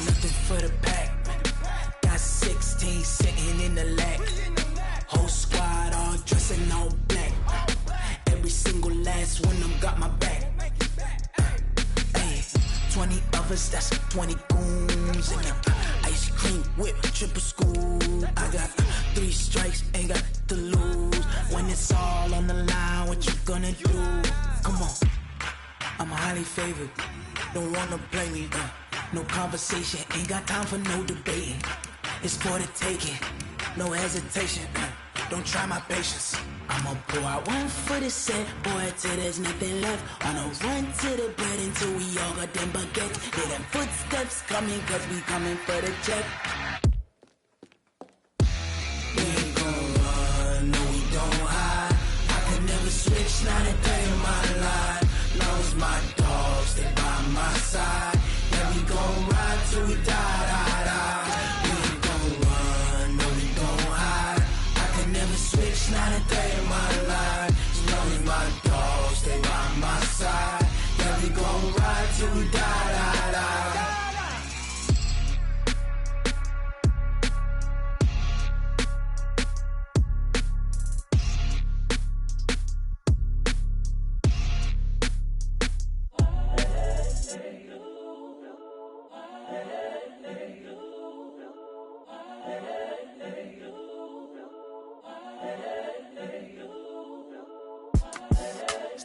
nothing for the pack. Got 16 sitting in the lag. Whole squad all dressing all black. Every single last one of them got my back. Hey, 20 of us, that's 20 goons in them. Ice cream whip, triple scoop. I got 3 strikes, ain't got to lose. When it's all on the line, what you gonna do? Come on, I'm highly favored. Don't wanna play me, no conversation, ain't got time for no debating. It's for the taking, no hesitation. Don't try my patience. I'ma pour out one for the set, boy, till there's nothing left. Wanna run to the bread until we all got them baguettes. Hear them footsteps coming, cause we coming for the check. We ain't gon' run, no we don't hide. I can never switch, not a day in my life. Long as my dogs stay by my side. Yeah, we gon' ride till we die, die, die. We ain't gon' run, no we don't hide. I can never switch, not a day in my life. As long as my dogs stay by my side. Yeah, we gon' ride till we die, die, die.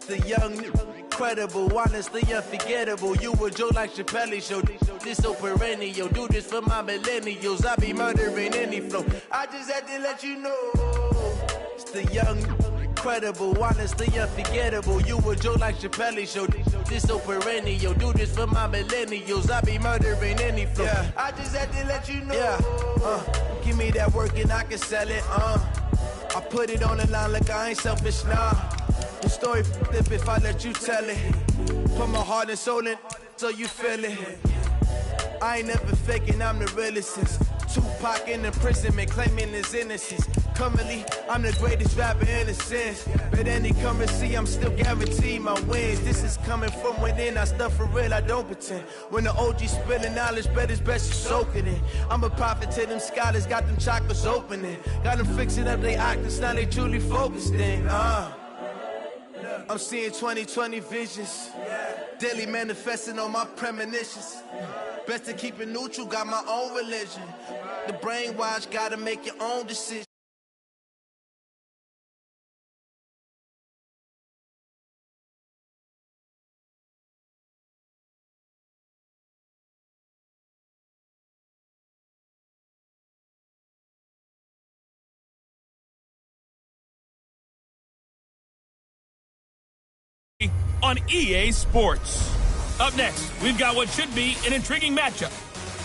The young, incredible, honestly unforgettable. You a Joe like Chappelle show. This so perennial. Do this for my millennials. I be murdering any flow. I just had to let you know. It's the young, incredible, honestly unforgettable. You a Joe like Chappelle show. This so perennial. Do this for my millennials. I be murdering any flow. Yeah. I just had to let you know. Yeah. Give me that work and I can sell it. I put it on the line like I ain't selfish, nah. The story flip if I let you tell it. Put my heart and soul in so you feel it. I ain't never faking, I'm the realest since Tupac in imprisonment, claiming his innocence. Currently, I'm the greatest rapper in a sense. But any currency, I'm still guaranteed my wins. This is coming from within, I stuff for real, I don't pretend. When the OG spilling knowledge, bet it's best you soak it in. I'm a prophet to them scholars, got them chakras opening. Got them fixing up they octaves, now they truly focused in. I'm seeing 2020 visions, daily manifesting on my premonitions. Best to keep it neutral, got my own religion. The brainwash, gotta make your own decision. On EA Sports. Up next, we've got what should be an intriguing matchup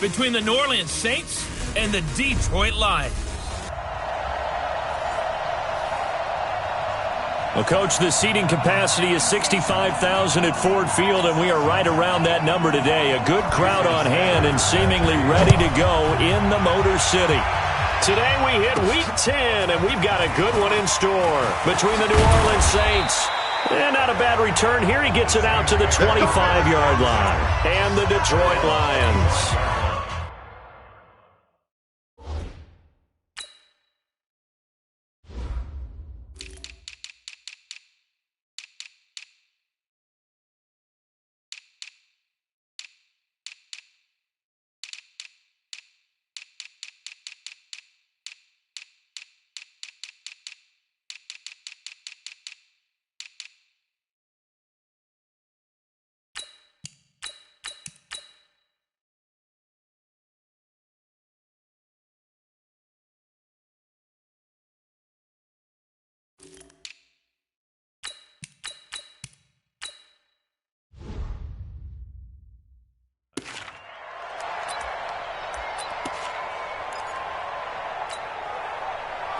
between the New Orleans Saints and the Detroit Lions. Well, Coach, the seating capacity is 65,000 at Ford Field, and we are right around that number today. A good crowd on hand and seemingly ready to go in the Motor City. Today we hit Week 10, and we've got a good one in store between the New Orleans Saints. And not a bad return here. He gets it out to the 25-yard line. And the Detroit Lions.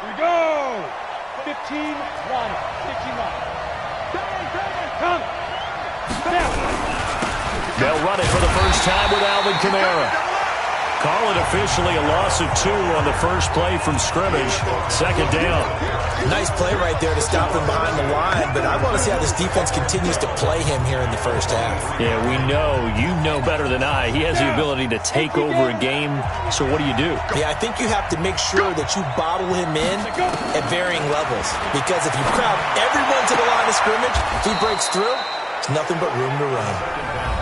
Here we go! 15-1. 15-1. Come! Now! They'll run it for the first time with Alvin Kamara. Call it officially a loss of 2 on the first play from scrimmage. Second down. Nice play right there to stop him behind the line, but I want to see how this defense continues to play him here in the first half. Yeah, we know. You know better than I. He has the ability to take over a game, so what do you do? Yeah, I think you have to make sure that you bottle him in at varying levels, because if you crowd everyone to the line of scrimmage, if he breaks through, there's nothing but room to run.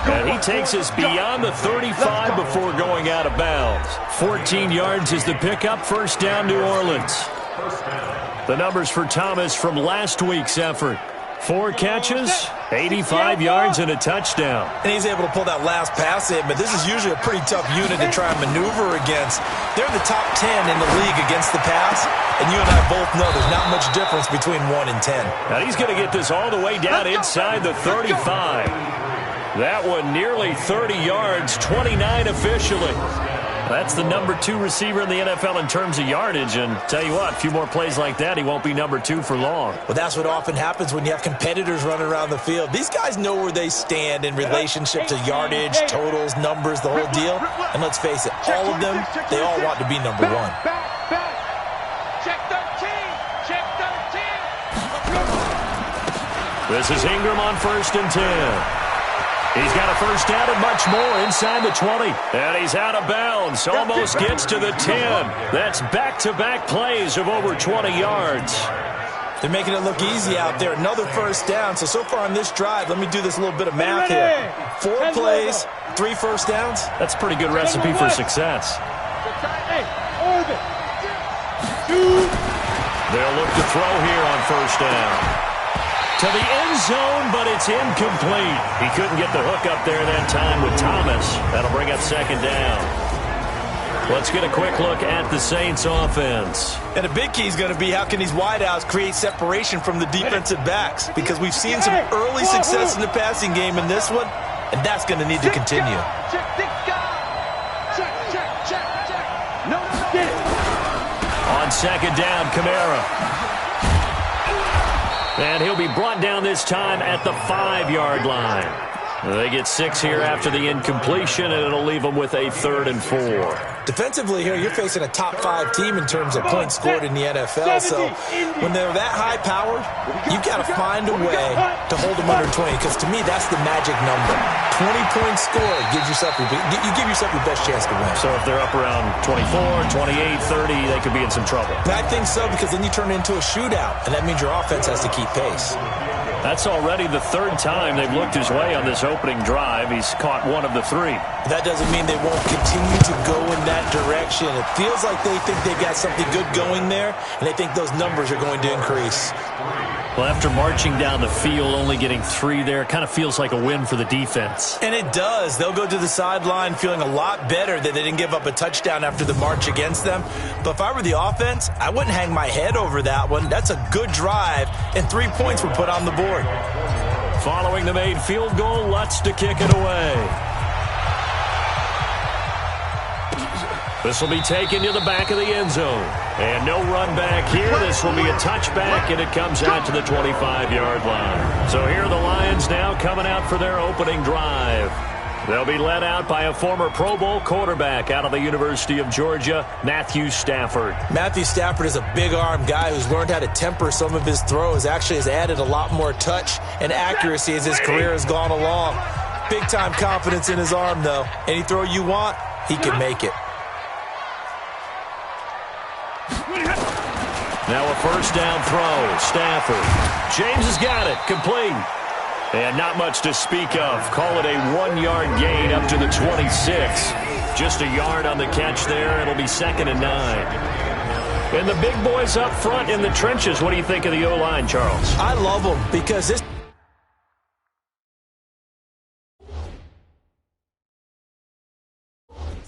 And he takes us beyond the 35 before going out of bounds. 14 yards is the pickup. First down, New Orleans. The numbers for Thomas from last week's effort. 4 catches, 85 yards, and a touchdown. And he's able to pull that last pass in, but this is usually a pretty tough unit to try and maneuver against. They're in the top 10 in the league against the pass, and you and I both know there's not much difference between 1 and 10. Now he's going to get this all the way down inside the 35. That one nearly 30 yards, 29 officially. That's the number 2 receiver in the NFL in terms of yardage, and tell you what, a few more plays like that, he won't be number 2 for long. Well, that's what often happens when you have competitors running around the field. These guys know where they stand in relationship to yardage, totals, numbers, the whole deal. And let's face it, all of them, they all want to be number 1. Check 13. Check 13. This is Ingram on 1st and 10. He's got a first down and much more inside the 20. And he's out of bounds. Almost gets to the 10. That's back-to-back plays of over 20 yards. They're making it look easy out there. Another first down. So far on this drive, let me do this little bit of math here. 4 plays, 3 first downs. That's a pretty good recipe for success. They'll look to throw here on first down. To the end zone, but it's incomplete. He couldn't get the hook up there that time with Thomas. That'll bring up second down. Let's get a quick look at the Saints offense. And a big key is going to be how can these wideouts create separation from the defensive backs, because we've seen some early success in the passing game in this one, and that's going to need to continue. On second down, Kamara. And he'll be brought down this time at the 5-yard line. They get 6 here after the incompletion, and it'll leave them with a 3rd and 4. Defensively here, you're facing a top 5 team in terms of points scored in the NFL. So when they're that high powered, you've got to find a way to hold them under 20, because to me, that's the magic number. 20-point score gives yourself you give yourself your best chance to win. So if they're up around 24, 28, 30, they could be in some trouble. I think so, because then you turn it into a shootout, and that means your offense has to keep pace. That's already the 3rd time they've looked his way on this opening drive. He's caught 1 of the 3. That doesn't mean they won't continue to go in that direction. It feels like they think they've got something good going there, and they think those numbers are going to increase. Well, after marching down the field, only getting 3 there, kind of feels like a win for the defense. And it does. They'll go to the sideline feeling a lot better that they didn't give up a touchdown after the march against them. But if I were the offense, I wouldn't hang my head over that one. That's a good drive, and 3 points were put on the board. Following the made field goal, Lutz to kick it away. This will be taken to the back of the end zone. And no run back here. This will be a touchback, and it comes out to the 25-yard line. So here are the Lions now coming out for their opening drive. They'll be led out by a former Pro Bowl quarterback out of the University of Georgia, Matthew Stafford. Matthew Stafford is a big-arm guy who's learned how to temper some of his throws. Actually has added a lot more touch and accuracy as his career has gone along. Big-time confidence in his arm, though. Any throw you want, he can make it. Now a first down throw. Stafford. James has got it. Complete. And not much to speak of. Call it a 1-yard gain up to the 26. Just a yard on the catch there. It'll be 2nd and 9. And the big boys up front in the trenches. What do you think of the O-line, Charles? I love them because this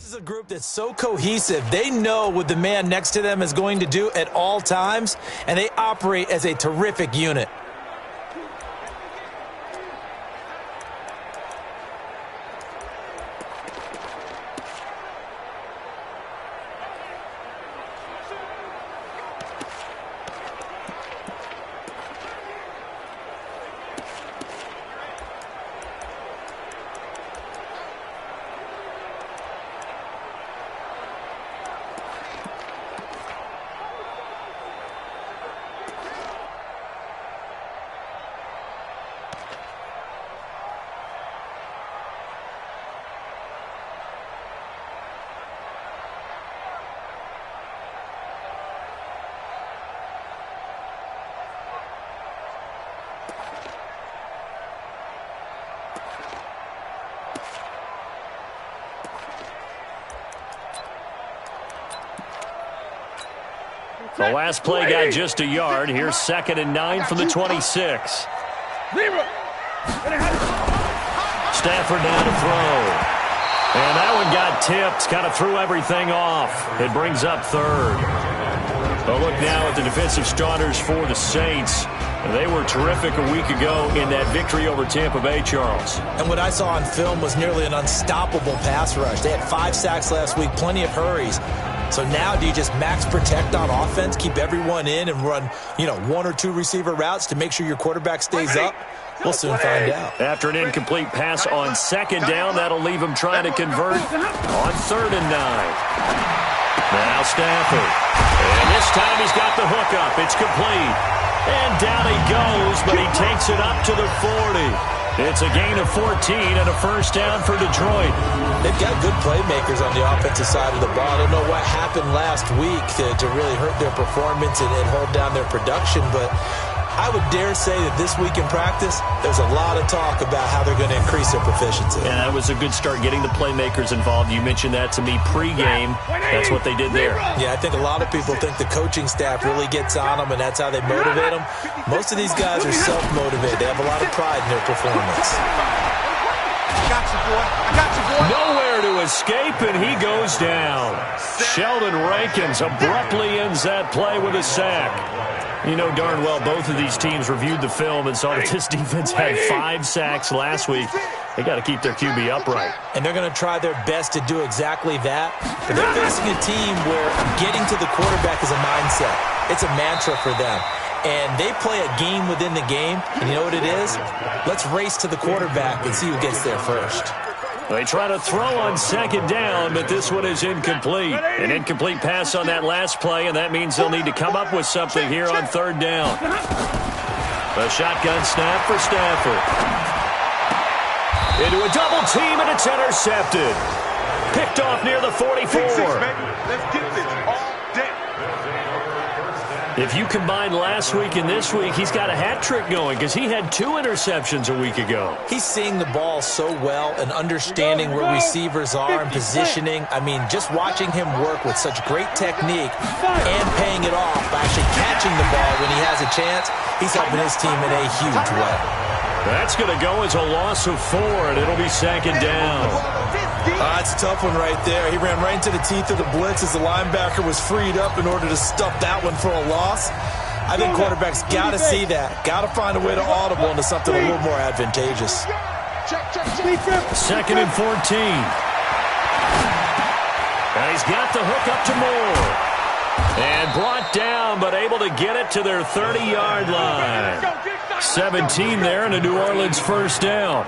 is a group that's so cohesive. They know what the man next to them is going to do at all times, and they operate as a terrific unit. The last play got just a yard. Here's 2nd and 9 from the 26. Stafford now to throw. And that one got tipped, kind of threw everything off. It brings up 3rd. A look now at the defensive starters for the Saints. They were terrific a week ago in that victory over Tampa Bay, Charles. And what I saw on film was nearly an unstoppable pass rush. They had 5 sacks last week, plenty of hurries. So now do you just max protect on offense, keep everyone in, and run, 1 or 2 receiver routes to make sure your quarterback stays up? We'll soon find out. After an incomplete pass on 2nd down, that'll leave him trying to convert on 3rd and 9. Now Stafford. And this time he's got the hook up. It's complete. And down he goes, but he takes it up to the 40. It's a gain of 14 and a first down for Detroit. They've got good playmakers on the offensive side of the ball. I don't know what happened last week to really hurt their performance and hold down their production, but I would dare say that this week in practice, there's a lot of talk about how they're going to increase their proficiency. And that was a good start getting the playmakers involved. You mentioned that to me pregame. That's what they did there. Yeah, I think a lot of people think the coaching staff really gets on them, and that's how they motivate them. Most of these guys are self-motivated. They have a lot of pride in their performance. I got you, boy. I got you, boy. Nowhere to escape, and he goes down. Sheldon Rankins abruptly ends that play with a sack. You know darn well both of these teams reviewed the film and saw that this defense had 5 sacks last week. They got to keep their QB upright. And they're going to try their best to do exactly that. But they're facing a team where getting to the quarterback is a mindset. It's a mantra for them. And they play a game within the game. And you know what it is? Let's race to the quarterback and see who gets there first. They try to throw on 2nd down, but this one is incomplete. An incomplete pass on that last play, and that means they'll need to come up with something here on 3rd down. A shotgun snap for Stafford. Into a double team, and it's intercepted. Picked off near the 44. Let's get this all day. If you combine last week and this week, he's got a hat trick going because he had 2 interceptions a week ago. He's seeing the ball so well and understanding where receivers are and positioning. I mean, just watching him work with such great technique and paying it off by actually catching the ball when he has a chance, he's helping his team in a huge way. That's going to go as a loss of 4, and it'll be 2nd down. That's a tough one right there. He ran right into the teeth of the blitz as the linebacker was freed up in order to stuff that one for a loss. I think quarterbacks got to see that. Got to find a way to audible into something a little more advantageous. 2nd and 14. And he's got the hook up to Moore. And brought down, but able to get it to their 30-yard line. 17 there and a New Orleans first down.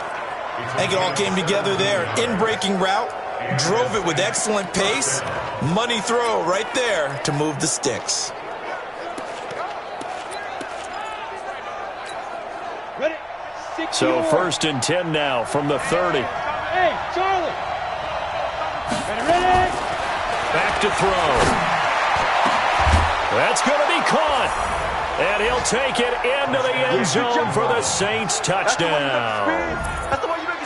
I think it all came together there. In-breaking route, drove it with excellent pace. Money throw right there to move the sticks. So 1st and 10 now from the 30. Hey, Charlie. Ready? Back to throw. That's going to be caught. And he'll take it into the end zone for the Saints touchdown.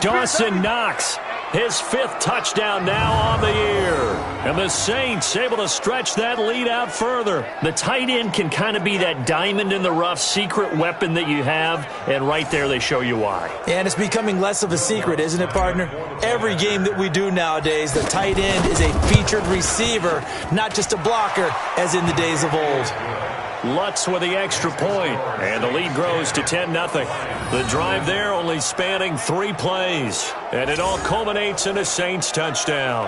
Dawson Knox, his 5th touchdown now on the year. And the Saints able to stretch that lead out further. The tight end can kind of be that diamond in the rough secret weapon that you have, and right there they show you why. And it's becoming less of a secret, isn't it, partner? Every game that we do nowadays, the tight end is a featured receiver, not just a blocker, as in the days of old. Lutz with the extra point, and the lead grows to 10-0. The drive there only spanning 3 plays, and it all culminates in a Saints touchdown.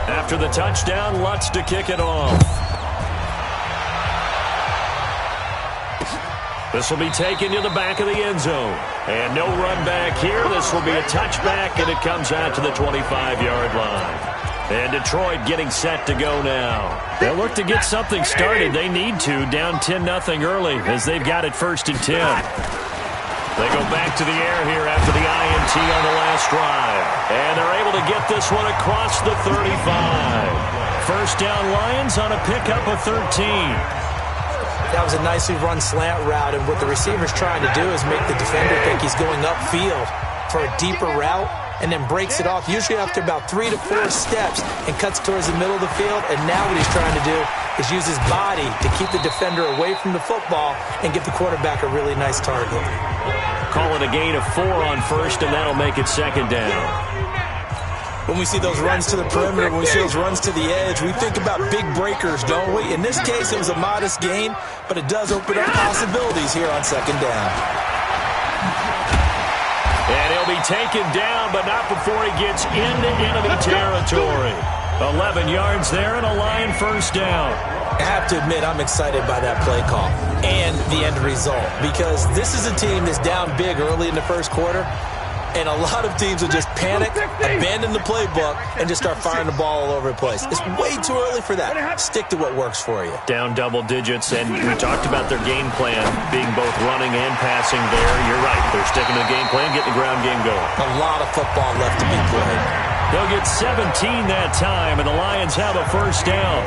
After the touchdown, Lutz to kick it off. This will be taken to the back of the end zone. And no run back here. This will be a touchback, and it comes out to the 25-yard line. And Detroit getting set to go now. They'll look to get something started. They need to, down 10-0 early, as they've got it 1st and 10. They go back to the air here after the INT on the last drive. And they're able to get this one across the 35. First down Lions on a pickup of 13. That was a nicely run slant route, and what the receiver's trying to do is make the defender think he's going upfield for a deeper route, and then breaks it off, usually after about 3 to 4 steps, and cuts towards the middle of the field. And now what he's trying to do is use his body to keep the defender away from the football and give the quarterback a really nice target. Call it a gain of 4 on first, and that'll make it second down. When we see those runs to the perimeter, when we see those runs to the edge, we think about big breakers, don't we? In this case, it was a modest gain, but it does open up possibilities here on second down. And he'll be taken down, but not before he gets into enemy territory. 11 yards there and a Lion first down. I have to admit, I'm excited by that play call and the end result, because this is a team that's down big early in the first quarter, and a lot of teams will just panic, abandon the playbook, and just start firing the ball all over the place. It's way too early for that. Stick to what works for you. Down double digits, and we talked about their game plan being both running and passing there. You're right. They're sticking to the game plan, getting the ground game going. A lot of football left to be played. They'll get 17 that time, and the Lions have a first down.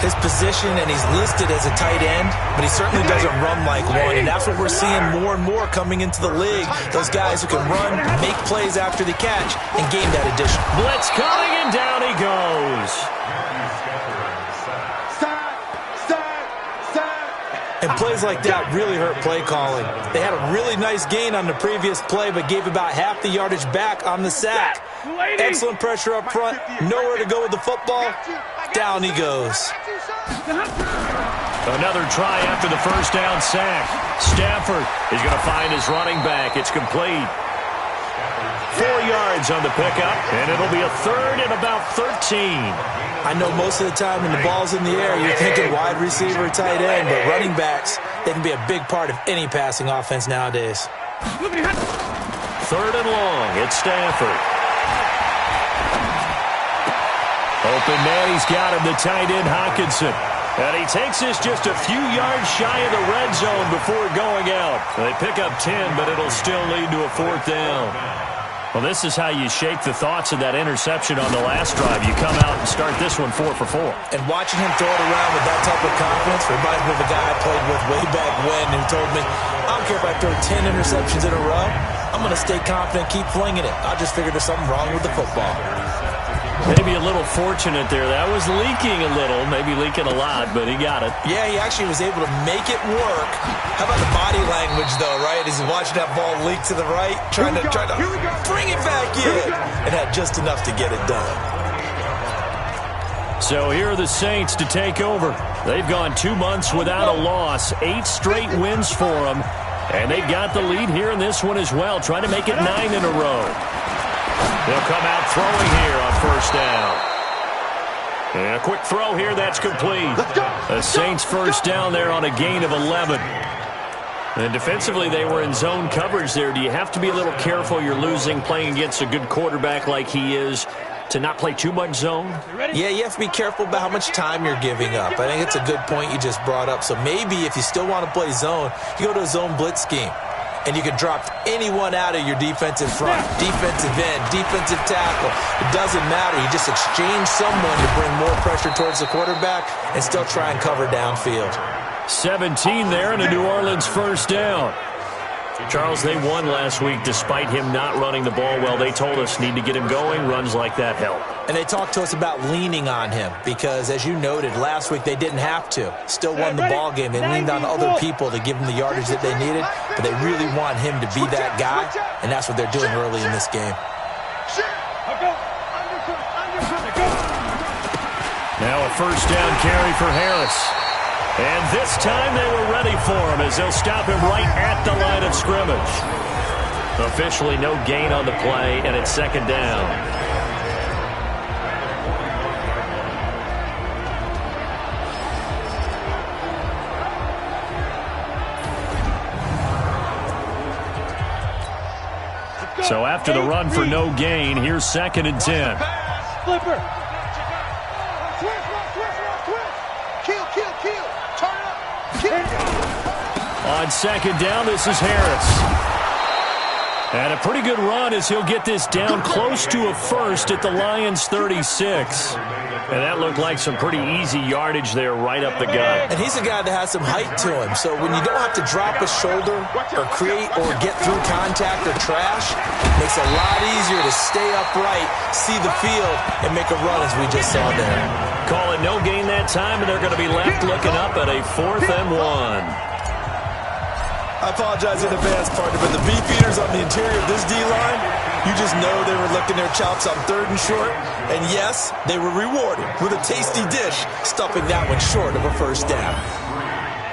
His position, and he's listed as a tight end, but he certainly doesn't run like one, and that's what we're seeing more and more coming into the league. Those guys who can run, make plays after the catch, and gain that addition. Blitz coming, and down he goes. And plays like that really hurt play calling. They had a really nice gain on the previous play, but gave about half the yardage back on the sack. Excellent pressure up front, nowhere to go with the football. Down he goes. Another try after the first down sack. Stafford is going to find his running back. It's complete. 4 yards on the pickup, and it'll be a third and about 13. I know most of the time when the ball's in the air, you're thinking wide receiver, tight end, but running backs, they can be a big part of any passing offense nowadays. Third and long. It's Stafford. Open man, he's got him, the tight end, Hockenson. And he takes this just a few yards shy of the red zone before going out. They pick up 10, but it'll still lead to a fourth down. Well, this is how you shake the thoughts of that interception on the last drive. You come out and start this one 4 for 4. And watching him throw it around with that type of confidence reminds me of a guy I played with way back when who told me, I don't care if I throw 10 interceptions in a row. I'm going to stay confident, keep flinging it. I just figured there's something wrong with the football. Maybe a little fortunate there. That was leaking a little, maybe leaking a lot, but he got it. Yeah, he actually was able to make it work. How about the body language, though, right? As he's watching that ball leak to the right, trying to bring it back in, and had just enough to get it done. So here are the Saints to take over. They've gone 2 months without a loss, 8 straight wins for them, and they've got the lead here in this one as well, trying to make it 9 in a row. They'll come out throwing here on first down. And a quick throw here, that's complete. The Saints first down there on a gain of 11. And defensively, they were in zone coverage there. Do you have to be a little careful? You're losing, playing against a good quarterback like he is, to not play too much zone? Yeah, you have to be careful about how much time you're giving up. I think it's a good point you just brought up. So maybe if you still want to play zone, you go to a zone blitz scheme. And you can drop anyone out of your defensive front, defensive end, defensive tackle. It doesn't matter. You just exchange someone to bring more pressure towards the quarterback and still try and cover downfield. 17 there and a New Orleans first down. Charles, they won last week despite him not running the ball well. They told us need to get him going. Runs like that help. And they talked to us about leaning on him because, as you noted, last week they didn't have to. Still won the ball game. They leaned on other people to give them the yardage that they needed, but they really want him to be that guy, and that's what they're doing early in this game. Now a first down carry for Harris. And this time they were ready for him as they'll stop him right at the line of scrimmage. Officially no gain on the play, and it's second down. So after the run for no gain, here's 2nd and 10. Flipper. On second down, this is Harris. And a pretty good run as he'll get this down close to a first at the Lions' 36. And that looked like some pretty easy yardage there right up the gut. And he's a guy that has some height to him, so when you don't have to drop a shoulder or create or get through contact or trash, it makes it a lot easier to stay upright, see the field, and make a run as we just saw there. Call it no gain that time, and they're going to be left looking up at a 4th and 1. I apologize in advance, partner, but the beefeaters on the interior of this D-line, you just know they were licking their chops on 3rd and short. And yes, they were rewarded with a tasty dish, stuffing that one short of a first down.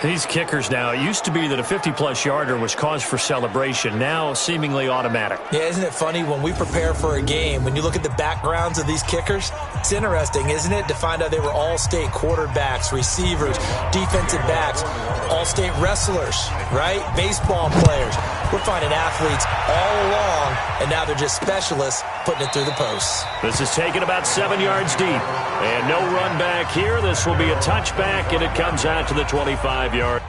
These kickers now, it used to be that a 50-plus yarder was cause for celebration. Now, seemingly automatic. Yeah, isn't it funny when we prepare for a game, when you look at the backgrounds of these kickers, it's interesting, isn't it, to find out they were all-state quarterbacks, receivers, defensive backs, all-state wrestlers, right? Baseball players. We're finding athletes all along, and now they're just specialists putting it through the posts. This is taken about 7 yards deep. And no run back here. This will be a touchback, and it comes out to the 25-yard.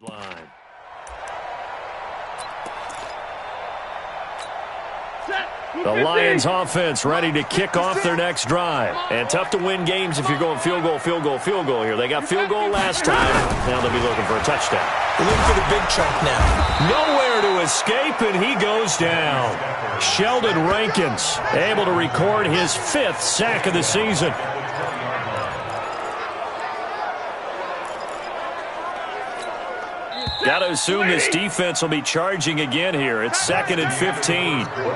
Line. The Lions offense ready to kick off their next drive. And tough to win games if you're going field goal, field goal, field goal here. They got field goal last time. Now they'll be looking for a touchdown. They're looking for the big chunk now. Nowhere to escape, and he goes down. Sheldon Rankins able to record his 5th sack of the season. Got to assume this defense will be charging again here. It's 2nd and 15. Score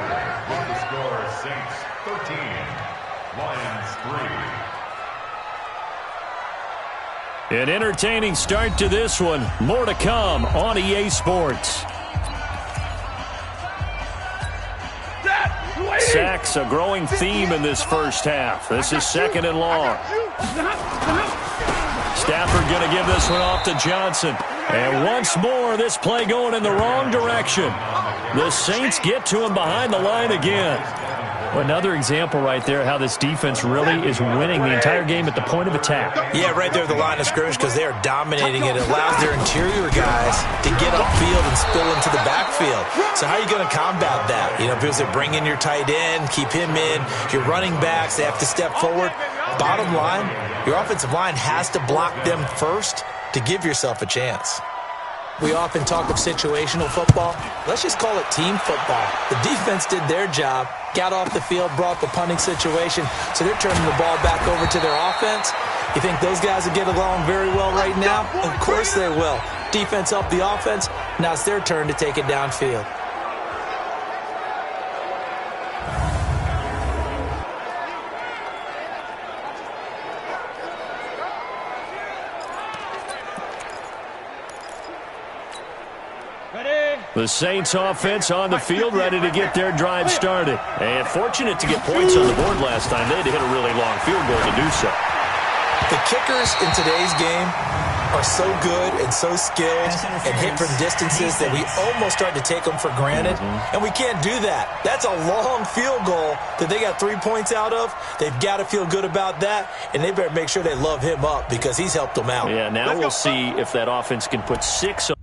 Saints 13, Lions 3. An entertaining start to this one. More to come on EA Sports. Sacks, a growing theme in this first half. This is 2nd and long. Stafford going to give this one off to Johnson. And once more, this play going in the wrong direction. The Saints get to him behind the line again. Another example right there how this defense really is winning the entire game at the point of attack. Yeah, right there at the line of scrimmage because they are dominating it. It allows their interior guys to get upfield and spill into the backfield. So how are you going to combat that? You know, because they bring in your tight end, keep him in. Your running backs, they have to step forward. Bottom line, your offensive line has to block them first to give yourself a chance. We often talk of situational football. Let's just call it team football. The defense did their job, got off the field, brought the punting situation, so they're turning the ball back over to their offense. You think those guys will get along very well right now? Of course they will. Defense up the offense. Now it's their turn to take it downfield. The Saints offense on the field, ready to get their drive started. And fortunate to get points on the board last time. They had to hit a really long field goal to do so. The kickers in today's game are so good and so skilled and hit from distances that we almost start to take them for granted. And we can't do that. That's a long field goal that they got 3 points out of. They've got to feel good about that, and they better make sure they love him up because he's helped them out. Yeah, now we'll see if that offense can put 6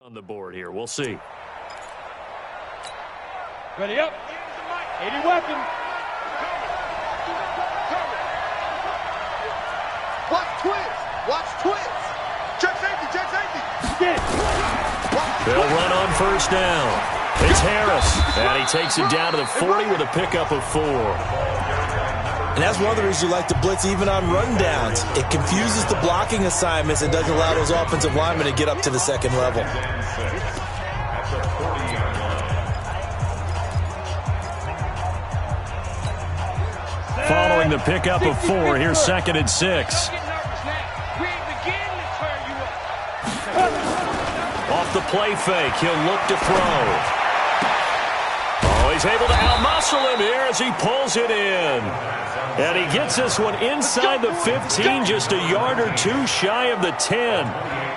on the board here. We'll see. Ready up. 80 weapon. Watch twins. Watch twins. Check safety. Check safety. Get it. They'll run on first down. It's Harris, and he takes it down to the 40 with a pickup of 4. And that's one of the reasons you like to blitz even on rundowns. It confuses the blocking assignments. It doesn't allow those offensive linemen to get up to the second level. Following the pickup of 4, here's 2nd and 6. Off the play fake, he'll look to throw. Oh, he's able to outmuscle him here as he pulls it in. And he gets this one inside the 15, just a yard or 2 shy of the 10.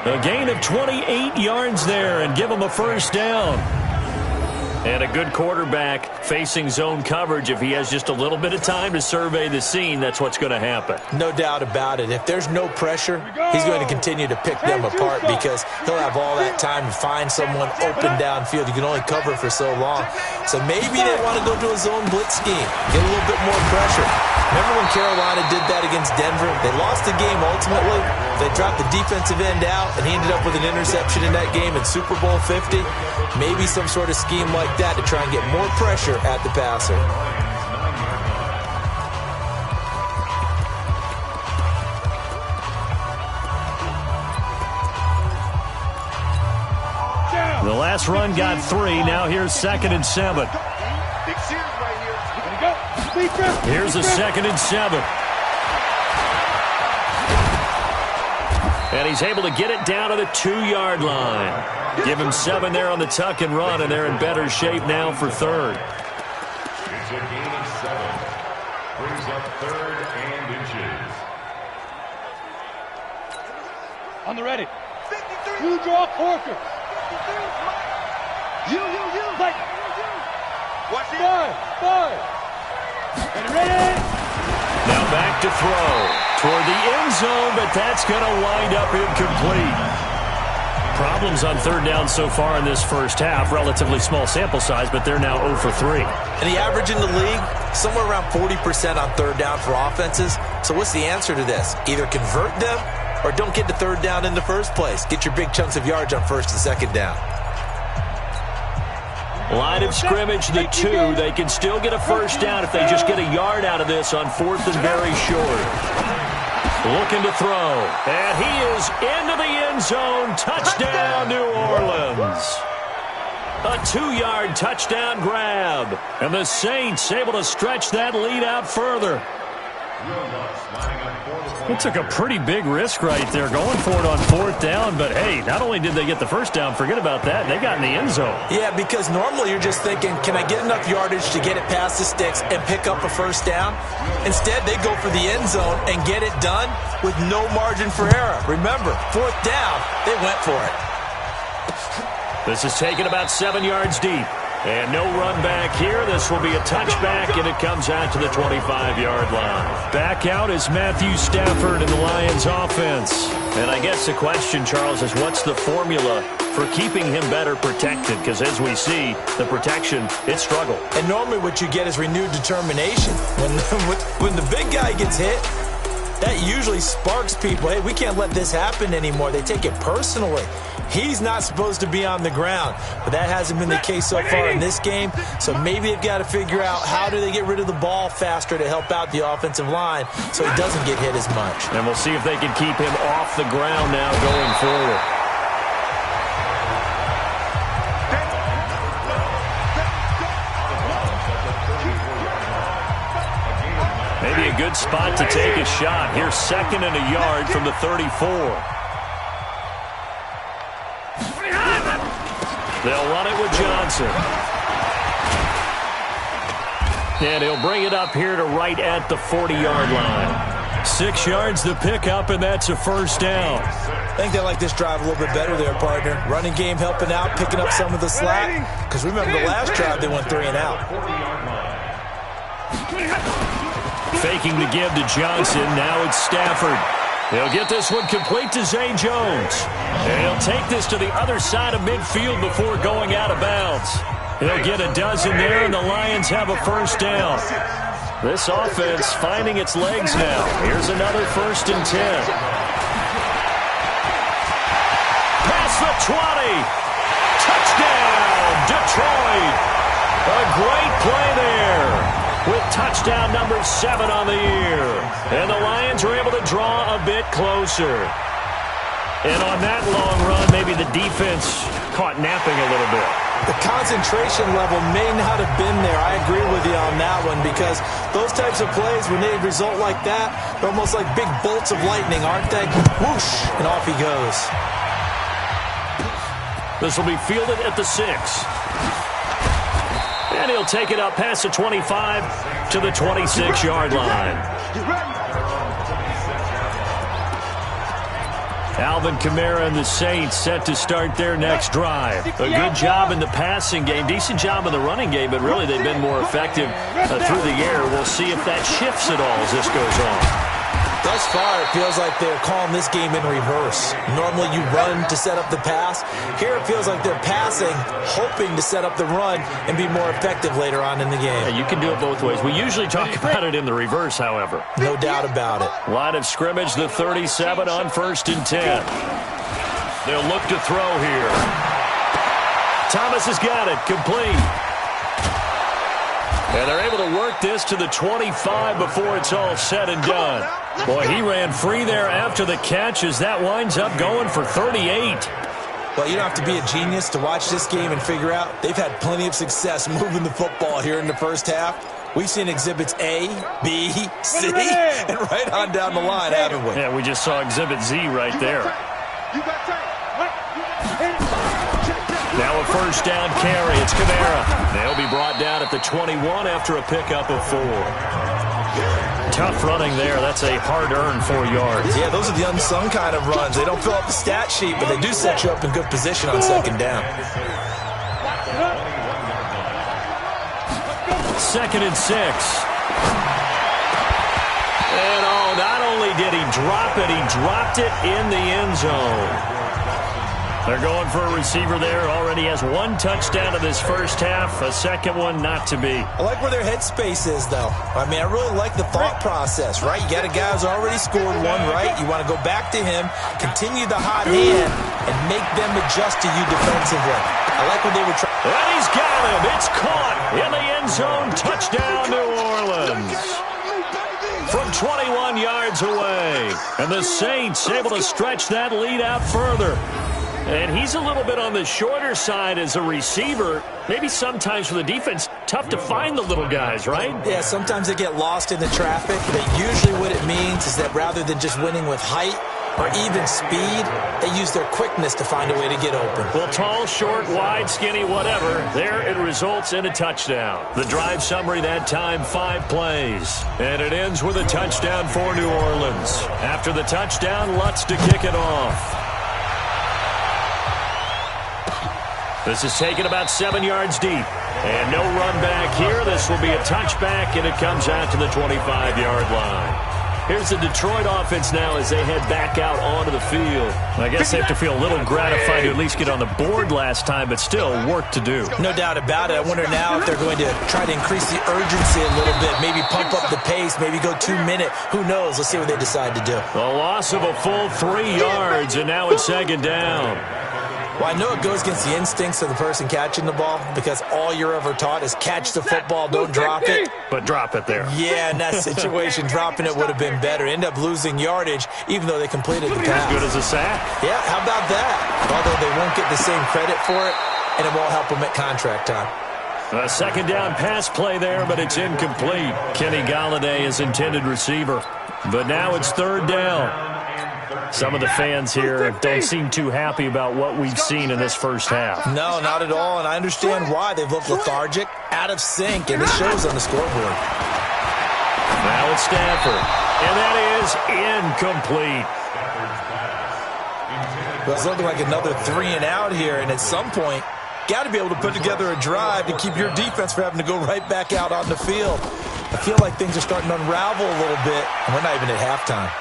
A gain of 28 yards there and give him a first down. And a good quarterback facing zone coverage, if he has just a little bit of time to survey the scene, that's what's going to happen. No doubt about it. If there's no pressure, he's going to continue to pick them apart because he'll have all that time to find someone open downfield. You can only cover for so long. So maybe they want to go to a zone blitz scheme, get a little bit more pressure. Remember when Carolina did that against Denver? They lost the game ultimately. They dropped the defensive end out, and he ended up with an interception in that game in Super Bowl 50. Maybe some sort of scheme like that to try and get more pressure at the passer. The last run got 3. Now here's 2nd and 7. Here's a 2nd and 7. And he's able to get it down to the 2-yard line. Give him 7 there on the tuck and run, and they're in better shape now for 3rd. It's a gain of 7. Brings up 3rd and inches. On the ready. You draw Corker. You. Like. Watch it. 5. And ready. Now back to throw toward the end zone, but that's going to wind up incomplete. Problems on 3rd down so far in this first half. Relatively small sample size, but they're now 0 for 3. And the average in the league, somewhere around 40% on 3rd down for offenses. So what's the answer to this? Either convert them or don't get to 3rd down in the first place. Get your big chunks of yards on 1st and 2nd down. Line of scrimmage, the 2. They can still get a 1st down if they just get a yard out of this on 4th and very short. Looking to throw. And he is into the end zone. Touchdown, New Orleans. A 2-yard touchdown grab. And the Saints able to stretch that lead out further. It took a pretty big risk right there going for it on 4th down, but hey, not only did they get the 1st down, forget about that, they got in the end zone. Yeah, because normally you're just thinking, can I get enough yardage to get it past the sticks and pick up a 1st down? Instead, they go for the end zone and get it done with no margin for error. Remember, 4th down, they went for it. This is taken about 7 yards deep. And no run back here. This will be a touchback, and it comes out to the 25-yard line. Back out is Matthew Stafford in the Lions offense. And I guess the question, Charles, is what's the formula for keeping him better protected? Because as we see, the protection, it struggled. And normally what you get is renewed determination. When the big guy gets hit, that usually sparks people. Hey, we can't let this happen anymore. They take it personally. He's not supposed to be on the ground, but that hasn't been the case so far in this game. So maybe they've got to figure out how do they get rid of the ball faster to help out the offensive line so he doesn't get hit as much. And we'll see if they can keep him off the ground now going forward. Maybe a good spot to take a shot. Here's 2nd and a yard from the 34. They'll run it with Johnson. And he'll bring it up here to right at the 40-yard line. 6 yards the pickup, and that's a 1st down. I think they like this drive a little bit better there, partner. Running game helping out, picking up some of the slack. Because remember, the last drive they went 3 and out. Faking the give to Johnson. Now it's Stafford. He'll get this one complete to Zay Jones. And he'll take this to the other side of midfield before going out of bounds. He'll get a dozen there, and the Lions have a 1st down. This offense finding its legs now. Here's another 1st and 10. Past the 20. Touchdown, Detroit. A great play there, with touchdown number 7 on the year. And the Lions are able to draw a bit closer. And on that long run, maybe the defense caught napping a little bit. The concentration level may not have been there. I agree with you on that one, because those types of plays, when they result like that, they're almost like big bolts of lightning, aren't they? Whoosh, and off he goes. This will be fielded at the 6. And he'll take it up past the 25 to the 26-yard line. Alvin Kamara and the Saints set to start their next drive. A good job in the passing game, decent job in the running game, but really they've been more effective through the air. We'll see if that shifts at all as this goes on. Thus far, it feels like they're calling this game in reverse. Normally you run to set up the pass. Here it feels like they're passing, hoping to set up the run and be more effective later on in the game. Yeah, you can do it both ways. We usually talk about it in the reverse, however. No doubt about it. Line of scrimmage, the 37 on 1st and 10. They'll look to throw here. Thomas has got it, complete. And they're able to work this to the 25 before it's all said and done. Boy, he ran free there after the catch as that winds up going for 38. Well, you don't have to be a genius to watch this game and figure out they've had plenty of success moving the football here in the first half. We've seen exhibits A, B, C, and right on down the line, haven't we? Yeah, we just saw exhibit Z right there. Now a first down carry. It's Kamara. They'll be brought down at the 21 after a pickup of 4. Tough running there. That's a hard-earned 4 yards. Yeah, those are the unsung kind of runs. They don't fill up the stat sheet, but they do set you up in good position on second down. 2nd and 6. And not only did he drop it, he dropped it in the end zone. They're going for a receiver there. Already has 1 touchdown in this first half. A second one not to be. I like where their headspace is, though. I mean, I really like the thought process, right? You got a guy who's already scored 1, right? You want to go back to him, continue the hot hand, and make them adjust to you defensively. I like what they were trying. And he's got him. It's caught in the end zone. Touchdown, New Orleans. From 21 yards away. And the Saints able to stretch that lead out further. And he's a little bit on the shorter side as a receiver. Maybe sometimes for the defense, tough to find the little guys, right? Yeah, sometimes they get lost in the traffic. But usually what it means is that rather than just winning with height or even speed, they use their quickness to find a way to get open. Well, tall, short, wide, skinny, whatever, there it results in a touchdown. The drive summary that time, 5 plays. And it ends with a touchdown for New Orleans. After the touchdown, Lutz to kick it off. This is taken about 7 yards deep. And no run back here. This will be a touchback, and it comes out to the 25-yard line. Here's the Detroit offense now as they head back out onto the field. I guess they have to feel a little gratified to at least get on the board last time, but still work to do. No doubt about it. I wonder now if they're going to try to increase the urgency a little bit, maybe pump up the pace, maybe go 2-minute. Who knows? Let's see what they decide to do. A loss of a full 3 yards, and now it's 2nd down. Well, I know it goes against the instincts of the person catching the ball because all you're ever taught is catch the football, don't drop it. But drop it there. Yeah, in that situation, dropping it would have been better. End up losing yardage, even though they completed the pass. As good as a sack. Yeah, how about that? Although they won't get the same credit for it, and it won't help them at contract time. A 2nd down pass play there, but it's incomplete. Kenny Golladay is intended receiver. But now it's 3rd down. Some of the fans here don't seem too happy about what we've seen in this first half. No, not at all, and I understand why. They've looked lethargic, out of sync, and it shows on the scoreboard. Now it's Stafford, and that is incomplete. Well, it's looking like another 3 and out here, and at some point, got to be able to put together a drive to keep your defense from having to go right back out on the field. I feel like things are starting to unravel a little bit, and we're not even at halftime.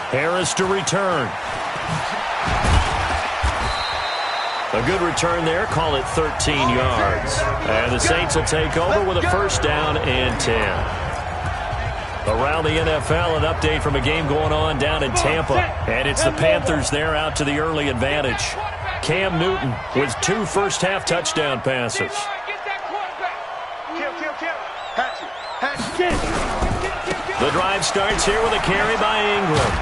Harris to return. A good return there. Call it 13 yards. And the Saints will take over with a 1st down and 10. Around the NFL, an update from a game going on down in Tampa. And it's the Panthers there out to the early advantage. Cam Newton with 2 first-half touchdown passes. The drive starts here with a carry by Ingram.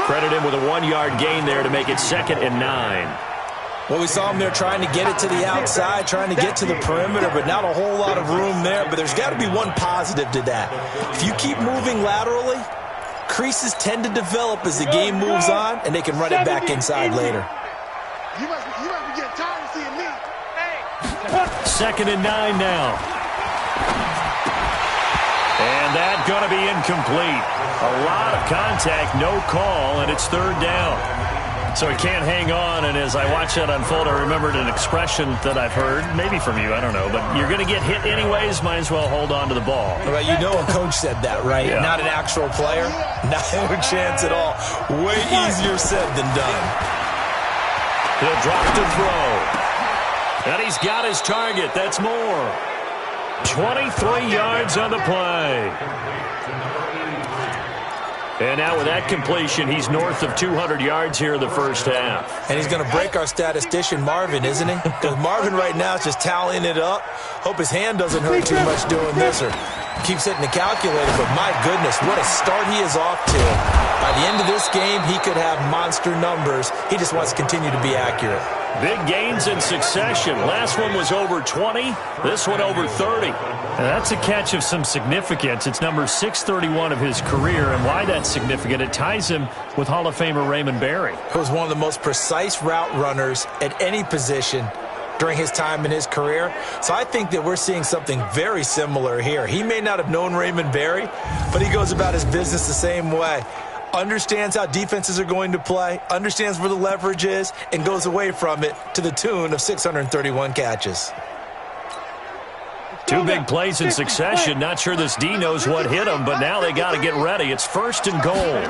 Credit him with a 1-yard gain there to make it 2nd and 9. Well, we saw him there trying to get it to the outside, trying to get to the perimeter, but not a whole lot of room there. But there's got to be one positive to that. If you keep moving laterally, creases tend to develop as the game moves on, and they can run it back inside later. You must be getting tired of seeing me. 2nd and 9 now. And that's going to be incomplete. A lot of contact, no call, and it's third down. So he can't hang on, and as I watch that unfold, I remembered an expression that I've heard, maybe from you, I don't know, but you're going to get hit anyways, might as well hold on to the ball. Well, you know a coach said that, right? Yeah. Not an actual player. Not a chance at all. Way easier said than done. He'll drop to throw. And he's got his target. That's more. 23 yards on the play. And now with that completion, he's north of 200 yards here in the first half. And he's going to break our statistician, Marvin, isn't he? Because Marvin right now is just tallying it up. Hope his hand doesn't hurt too much doing this or keeps hitting the calculator. But my goodness, what a start he is off to. By the end of this game, he could have monster numbers. He just wants to continue to be accurate. Big gains in succession. Last one was over 20. This one over 30. And that's a catch of some significance. It's number 631 of his career. And why that's significant, it ties him with Hall of Famer Raymond Berry. He was one of the most precise route runners at any position during his time in his career. So I think that we're seeing something very similar here. He may not have known Raymond Berry, but he goes about his business the same way. Understands how defenses are going to play, understands where the leverage is, and goes away from it to the tune of 631 catches. Two big plays in succession. Not sure this D knows what hit him, but now they got to get ready. It's first and goal. Under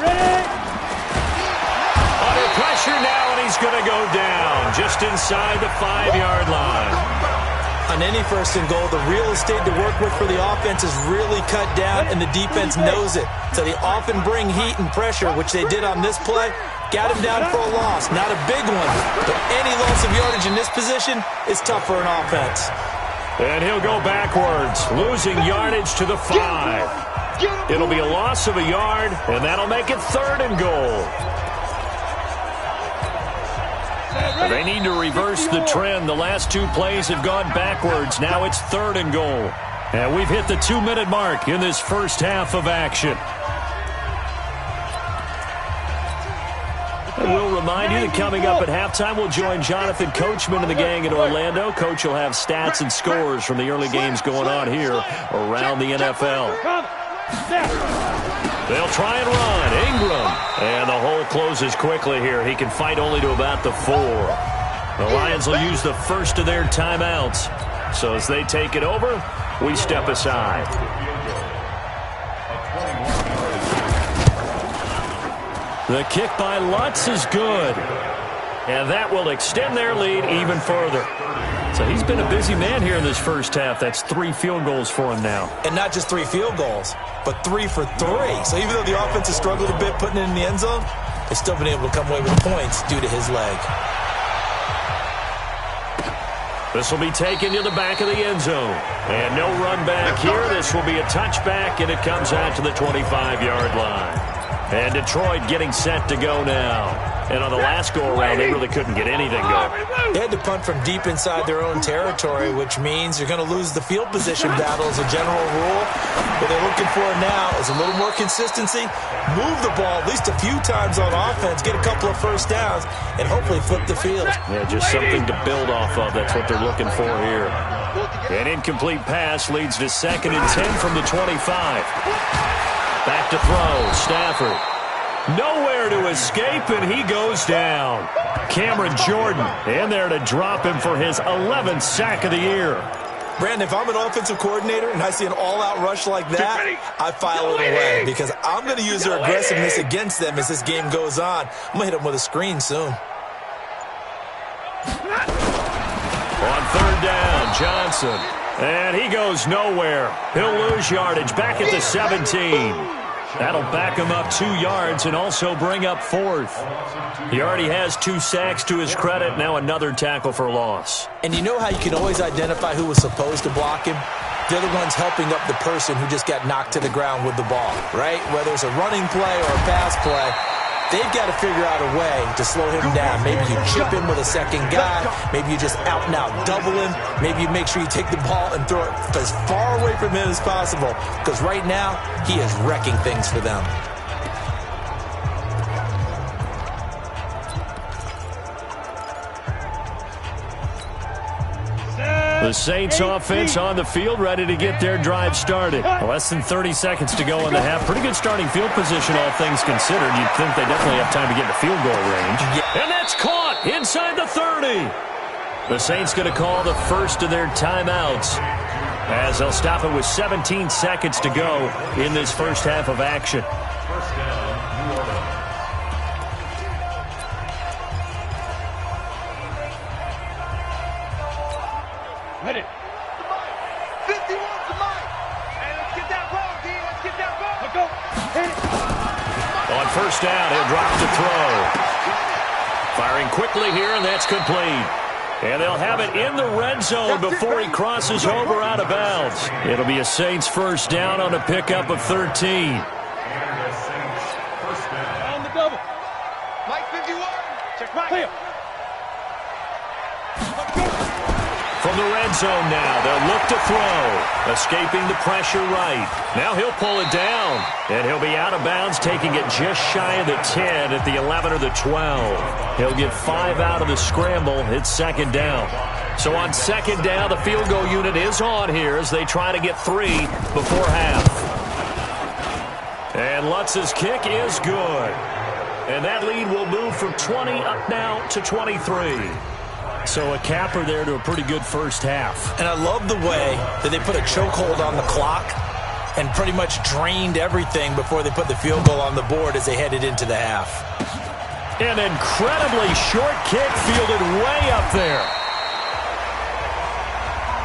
pressure now, and he's going to go down just inside the 5-yard line. On any first and goal, the real estate to work with for the offense is really cut down, and the defense knows it. So they often bring heat and pressure, which they did on this play. Got him down for a loss. Not a big one, but any loss of yardage in this position is tough for an offense. And he'll go backwards, losing yardage to the 5. It'll be a loss of a yard, and that'll make it third and goal. They need to reverse the trend. The last two plays have gone backwards. Now it's third and goal. And we've hit the 2-minute mark in this first half of action. And we'll remind you that coming up at halftime, we'll join Jonathan Coachman and the gang in Orlando. Coach will have stats and scores from the early games going on here around the NFL. They'll try and run. Ingram. And the hole closes quickly here. He can fight only to about the 4. The Lions will use the first of their timeouts. So as they take it over, we step aside. The kick by Lutz is good. And that will extend their lead even further. So he's been a busy man here in this first half. That's 3 field goals for him now. And not just 3 field goals, but 3 for 3. So even though the offense has struggled a bit putting it in the end zone, they've still been able to come away with points due to his leg. This will be taken to the back of the end zone. And no run back here. This will be a touchback, and it comes out to the 25-yard line. And Detroit getting set to go now. And on the last go-around, they really couldn't get anything going. They had to punt from deep inside their own territory, which means you're going to lose the field position battle as a general rule. What they're looking for now is a little more consistency, move the ball at least a few times on offense, get a couple of first downs, and hopefully flip the field. Yeah, just something to build off of. That's what they're looking for here. An incomplete pass leads to 2nd and 10 from the 25. Back to throw, Stafford. Nowhere to escape, and he goes down. Cameron Jordan in there to drop him for his 11th sack of the year. Brandon, if I'm an offensive coordinator and I see an all-out rush like that, I file it away because I'm going to use their aggressiveness against them as this game goes on. I'm going to hit them with a screen soon. On 3rd down, Johnson. And he goes nowhere. He'll lose yardage back at the 17. That'll back him up 2 yards and also bring up 4th. He already has 2 sacks to his credit. Now another tackle for loss. And you know how you can always identify who was supposed to block him? They're the ones helping up the person who just got knocked to the ground with the ball, right? Whether it's a running play or a pass play, they've got to figure out a way to slow him down. Maybe you chip him with a second guy. Maybe you just out-and-out double him. Maybe you make sure you take the ball and throw it as far away from him as possible. Because right now, he is wrecking things for them. The The Saints offense on the field, ready to get their drive started. Less than 30 seconds to go in the half. Pretty good starting field position, all things considered. You'd think they definitely have time to get in the field goal range. And that's caught inside the 30. The Saints going to call the first of their timeouts, as they'll stop it with 17 seconds to go in this first half of action. First down, New Orleans. Hit it. 51 to Mike. Hey, let's get that ball, D. Let's get that ball. Let's go. Hit it. On first down, he'll drop to throw. Firing quickly here, and that's complete. And they'll have it in the red zone before he crosses over out of bounds. It'll be a Saints first down on a pickup of 13. And the Saints first down. On the double. Mike 51. Check right. Clear. From the red zone now, they'll look to throw. Escaping the pressure right. Now he'll pull it down. And he'll be out of bounds, taking it just shy of the 10 at the 11 or the 12. He'll get 5 out of the scramble. It's second down. So on second down, the field goal unit is on here as they try to get 3 before half. And Lutz's kick is good. And that lead will move from 20 up now to 23. So a capper there to a pretty good first half. And I love the way that they put a chokehold on the clock and pretty much drained everything before they put the field goal on the board as they headed into the half. An incredibly short kick fielded way up there.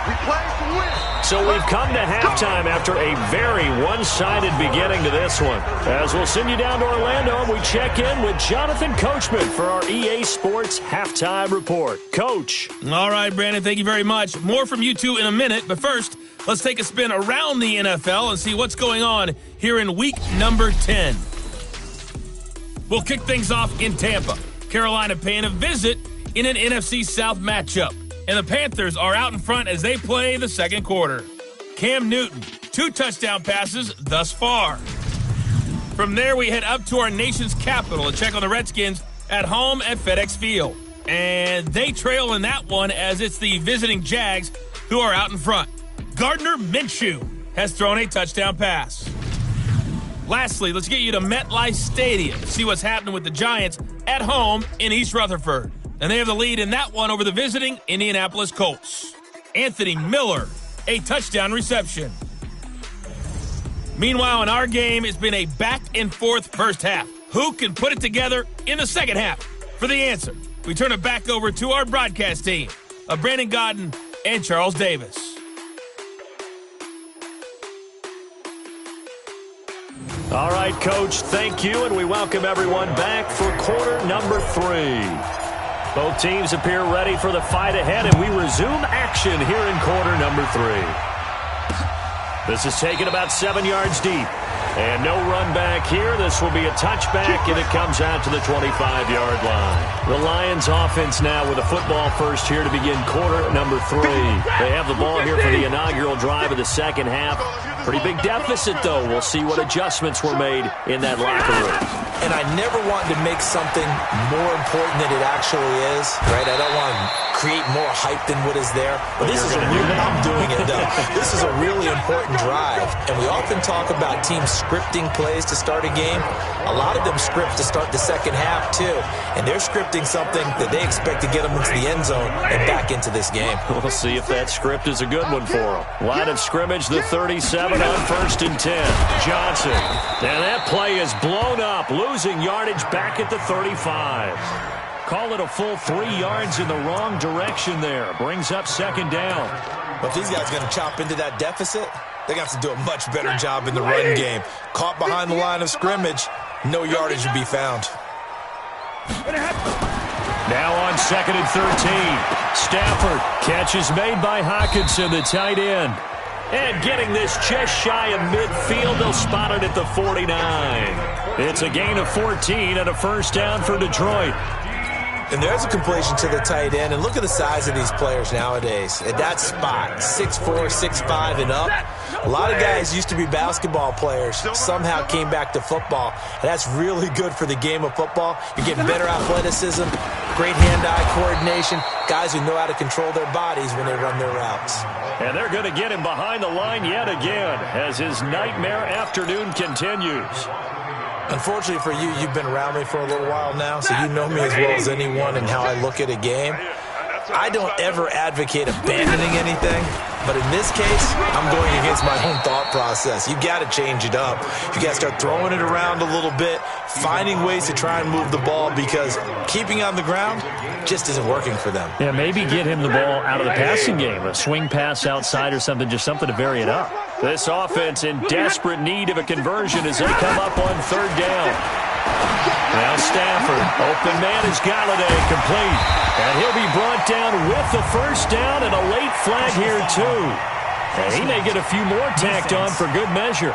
We play to win. So we've come to halftime after a very one-sided beginning to this one. As we'll send you down to Orlando, and we check in with Jonathan Coachman for our EA Sports Halftime Report. Coach. All right, Brandon, thank you very much. More from you two in a minute, but first, let's take a spin around the NFL and see what's going on here in week number 10. We'll kick things off in Tampa. Carolina paying a visit in an NFC South matchup. And the Panthers are out in front as they play the second quarter. Cam Newton, 2 touchdown passes thus far. From there, we head up to our nation's capital to check on the Redskins at home at FedEx Field. And they trail in that one as it's the visiting Jags who are out in front. Gardner Minshew has thrown a touchdown pass. Lastly, let's get you to MetLife Stadium to see what's happening with the Giants at home in East Rutherford. And they have the lead in that one over the visiting Indianapolis Colts. Anthony Miller, a touchdown reception. Meanwhile, in our game, it's been a back-and-forth first half. Who can put it together in the second half? For the answer, we turn it back over to our broadcast team of Brandon Godden and Charles Davis. All right, Coach, thank you, and we welcome everyone back for quarter number 3. Both teams appear ready for the fight ahead, and we resume action here in quarter number 3. This is taken about 7 yards deep. And no run back here. This will be a touchback, and it comes out to the 25-yard line. The Lions offense now with a football first here to begin quarter number 3. They have the ball here for the inaugural drive of the second half. Pretty big deficit, though. We'll see what adjustments were made in that locker room. And I never wanted to make something more important than it actually is, right? I don't want to create more hype than what is there. But this is a really, I'm doing it though. This is a really important drive. And we often talk about teams scripting plays to start a game. A lot of them script to start the second half too. And they're scripting something that they expect to get them into the end zone and back into this game. We'll see if that script is a good one for them. Line of scrimmage, the 37 on 1st and 10. Johnson. And that play is blown up, losing yardage back at the 35. Call it a full 3 yards in the wrong direction there. Brings up second down. But if these guys are going to chop into that deficit, they're going to have to do a much better job in the run game. Caught behind the line of scrimmage, no yardage to be found. Now on 2nd and 13. Stafford. Catch is made by Hockenson, the tight end. And getting this just shy of midfield, they'll spot it at the 49. It's a gain of 14 and a first down for Detroit. And there's a completion to the tight end. And look at the size of these players nowadays. At that spot, 6'4", 6'5", and up. A lot of guys used to be basketball players, somehow came back to football. And that's really good for the game of football. You're getting better athleticism, great hand-eye coordination, guys who know how to control their bodies when they run their routes. And they're going to get him behind the line yet again as his nightmare afternoon continues. Unfortunately for you, you've been around me for a little while now, so you know me as well as anyone and how I look at a game. I don't ever advocate abandoning anything, but in this case, I'm going against my own thought process. You got to change it up. You got to start throwing it around a little bit, finding ways to try and move the ball, because keeping on the ground just isn't working for them. Yeah, maybe get him the ball out of the passing game, a swing pass outside or something, just something to vary it up. This offense in desperate need of a conversion as they come up on third down. Now Stafford, open man is Galladay, complete. And he'll be brought down with the first down and a late flag here too. And he may get a few more tacked on for good measure.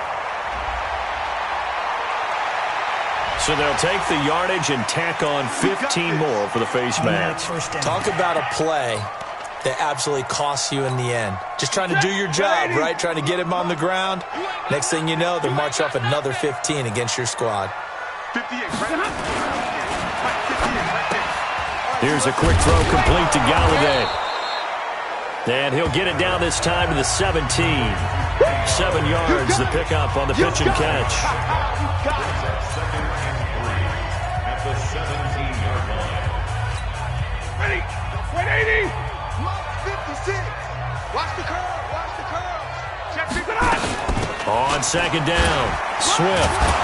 So they'll take the yardage and tack on 15 more for the face mask. Talk about a play that absolutely costs you in the end. Just trying to do your job, right? Trying to get him on the ground. Next thing you know, they march off another 15 against your squad. Here's a quick throw complete to Galladay. And he'll get it down this time to the 17. 7 yards, the pickup on the pitch and catch. At the 17-yard line. Ready? 180. Mark 56. Watch the curl. Watch the curl. Check people out. On second down, Swift.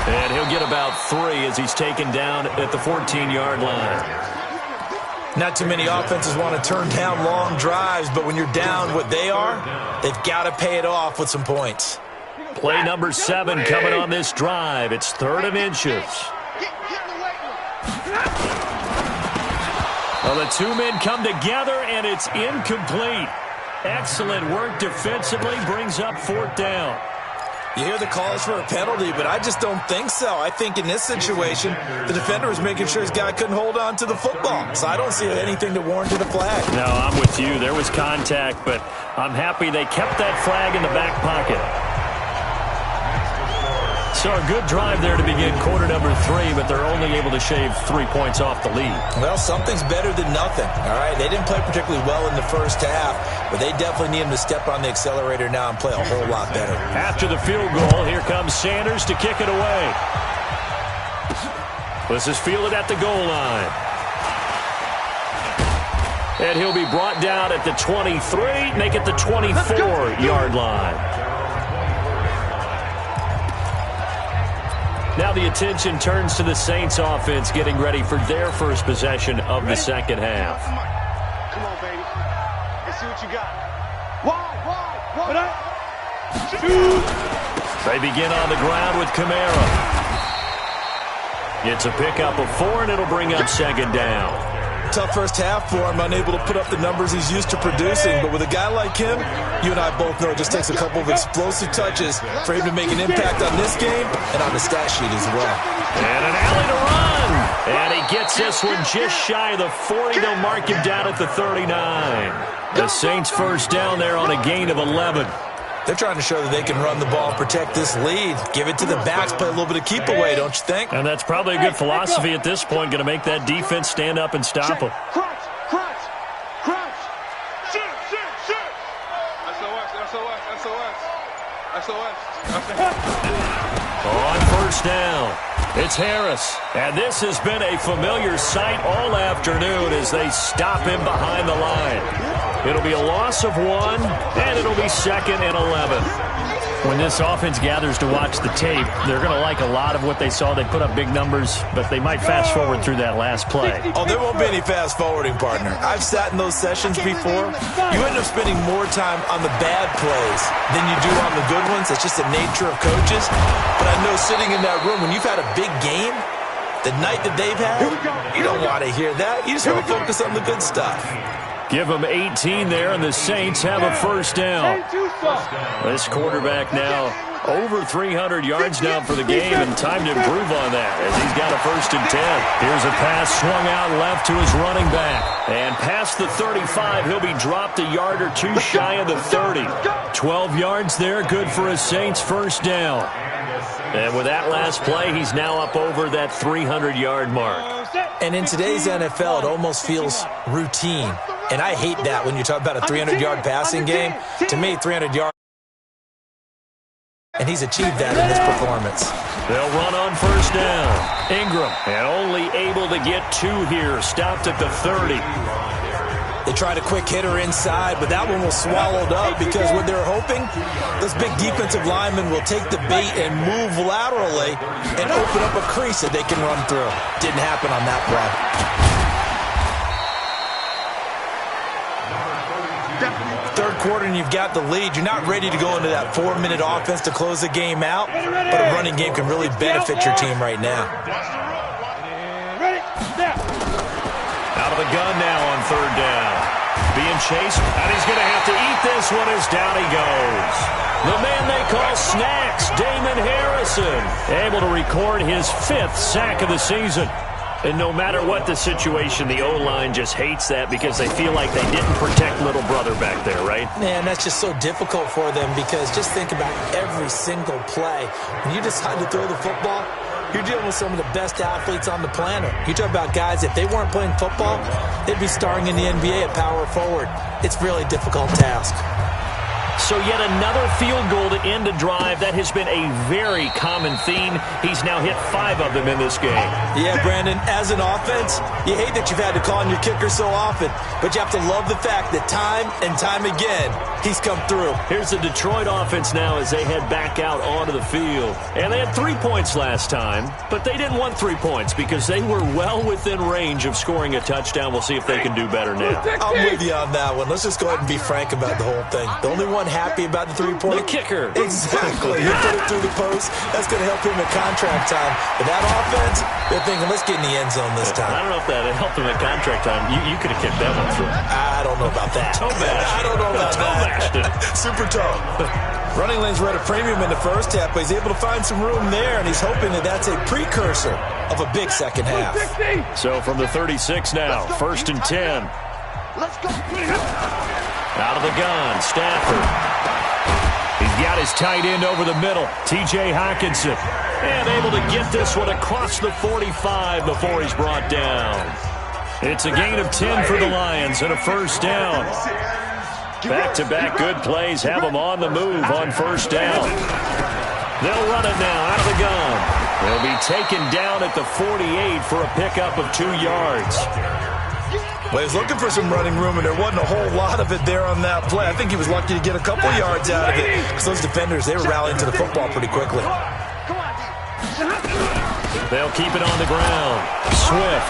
And he'll get about 3 as he's taken down at the 14-yard line. Not too many offenses want to turn down long drives, but when you're down what they are, they've got to pay it off with some points. Play number 7 coming on this drive. It's 3rd and inches. Well, the two men come together, and it's incomplete. Excellent work defensively, brings up 4th down. You hear the calls for a penalty, but I just don't think so. I think in this situation, the defender was making sure his guy couldn't hold on to the football. So I don't see anything to warrant a flag. No, I'm with you. There was contact, but I'm happy they kept that flag in the back pocket. So a good drive there to begin quarter number 3, but they're only able to shave 3 points off the lead. Well, something's better than nothing, all right? They didn't play particularly well in the first half, but they definitely need him to step on the accelerator now and play a whole lot better. After the field goal, here comes Sanders to kick it away. This is fielded at the goal line. And he'll be brought down at the 23, make it the 24-yard line. Now the attention turns to the Saints offense getting ready for their first possession of the second half. Come on, baby. Let's see what you got. Wide. They begin on the ground with Kamara. It's a pickup of 4, and it'll bring up second down. Tough first half for him, unable to put up the numbers he's used to producing. But with a guy like him, you and I both know it just takes a couple of explosive touches for him to make an impact on this game and on the stat sheet as well. And an alley to run. And he gets this one just shy of the 40. They'll mark him down at the 39. The Saints first down there on a gain of 11. They're trying to show that they can run the ball, protect this lead, give it to the backs, play a little bit of keep away, don't you think? And that's probably a good philosophy at this point, going to make that defense stand up and stop them. Crunch. Shoot. SOS. On first down, it's Harris. And this has been a familiar sight all afternoon as they stop him behind the line. It'll be a loss of 1, and it'll be 2nd and 11. When this offense gathers to watch the tape, they're going to like a lot of what they saw. They put up big numbers, but they might fast forward through that last play. Oh, there won't be any fast forwarding, partner. I've sat in those sessions before. You end up spending more time on the bad plays than you do on the good ones. It's just the nature of coaches. But I know sitting in that room, when you've had a big game, the night that they've had, you don't want to hear that. You just want to focus on the good stuff. Give them 18 there, and the Saints have a first down. This quarterback now over 300 yards now for the game, and time to improve on that as he's got a 1st and 10. Here's a pass swung out left to his running back. And past the 35, he'll be dropped a yard or two shy of the 30. 12 yards there, good for a Saints first down. And with that last play, he's now up over that 300-yard mark. And in today's NFL, it almost feels routine. And I hate that when you talk about a 300-yard passing game. To me, 300 yards. And he's achieved that in this performance. They'll run on first down. Ingram, and only able to get 2 here. Stopped at the 30. They tried a quick hitter inside, but that one was swallowed up because what they're hoping, those big defensive linemen will take the bait and move laterally and open up a crease that they can run through. Didn't happen on that play. Third quarter and you've got the lead. You're not ready to go into that 4-minute offense to close the game out, but a running game can really benefit your team right now. Out of the gun now on third down. Being chased, and he's going to have to eat this one as down he goes. The man they call Snacks, Damon Harrison, able to record his 5th sack of the season. And no matter what the situation, the O-line just hates that because they feel like they didn't protect little brother back there, right? Man, that's just so difficult for them because just think about every single play. When you decide to throw the football, you're dealing with some of the best athletes on the planet. You talk about guys, if they weren't playing football, they'd be starring in the NBA at power forward. It's a really difficult task. So yet another field goal to end a drive. That has been a very common theme. He's now hit 5 of them in this game. Yeah, Brandon, as an offense, you hate that you've had to call on your kicker so often, but you have to love the fact that time and time again, he's come through. Here's the Detroit offense now as they head back out onto the field. And they had 3 points last time, but they didn't want 3 points because they were well within range of scoring a touchdown. We'll see if they can do better now. I'm with you on that one. Let's just go ahead and be frank about the whole thing. The only one happy about the 3-point. The kicker. Exactly. He put it through the post. That's going to help him at contract time. But that offense, they're thinking, let's get in the end zone this time. I don't know if that helped him at contract time. You could have kicked that one through. I don't know about that. Toe bash. I don't know about that. Super toe. Running lanes were at a premium in the first half, but he's able to find some room there, and he's hoping that that's a precursor of a big second half. So from the 36 now, 1st and 10. Let's go. Out of the gun, Stafford. He's got his tight end over the middle, T.J. Hockenson. And able to get this one across the 45 before he's brought down. It's a gain of 10 for the Lions and a first down. Back-to-back good plays have them on the move on first down. They'll run it now out of the gun. They'll be taken down at the 48 for a pickup of 2 yards. Well, he was looking for some running room, and there wasn't a whole lot of it there on that play. I think he was lucky to get a couple yards out of it because those defenders, they were rallying to the football pretty quickly. They'll keep it on the ground. Swift.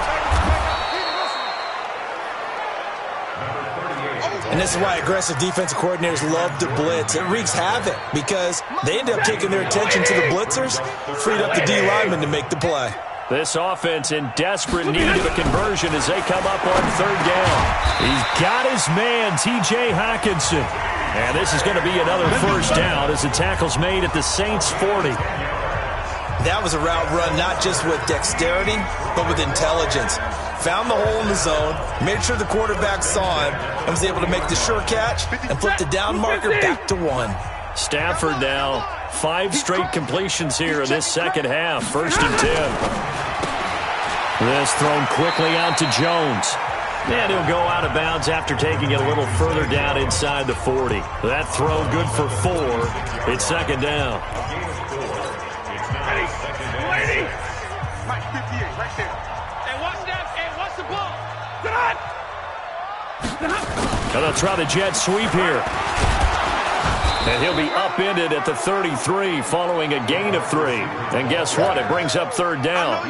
And this is why aggressive defensive coordinators love to blitz. It wreaks havoc because they end up taking their attention to the blitzers, freed up the D lineman to make the play. This offense in desperate need of a conversion as they come up on third down. He's got his man, T.J. Hockenson. And this is going to be another first down as the tackle's made at the Saints' 40. That was a route run not just with dexterity, but with intelligence. Found the hole in the zone, made sure the quarterback saw him, and was able to make the sure catch and flip the down marker back to 1. Stafford now, 5 straight completions here in this second half. 1st and 10. This thrown quickly out to Jones. And he'll go out of bounds after taking it a little further down inside the 40. That throw good for 4. It's second down. Mike 58, right there. Hey, watch that. Hey, watch the ball. And they'll try the jet sweep here. And he'll be upended at the 33 following a gain of 3. And guess what? It brings up third down.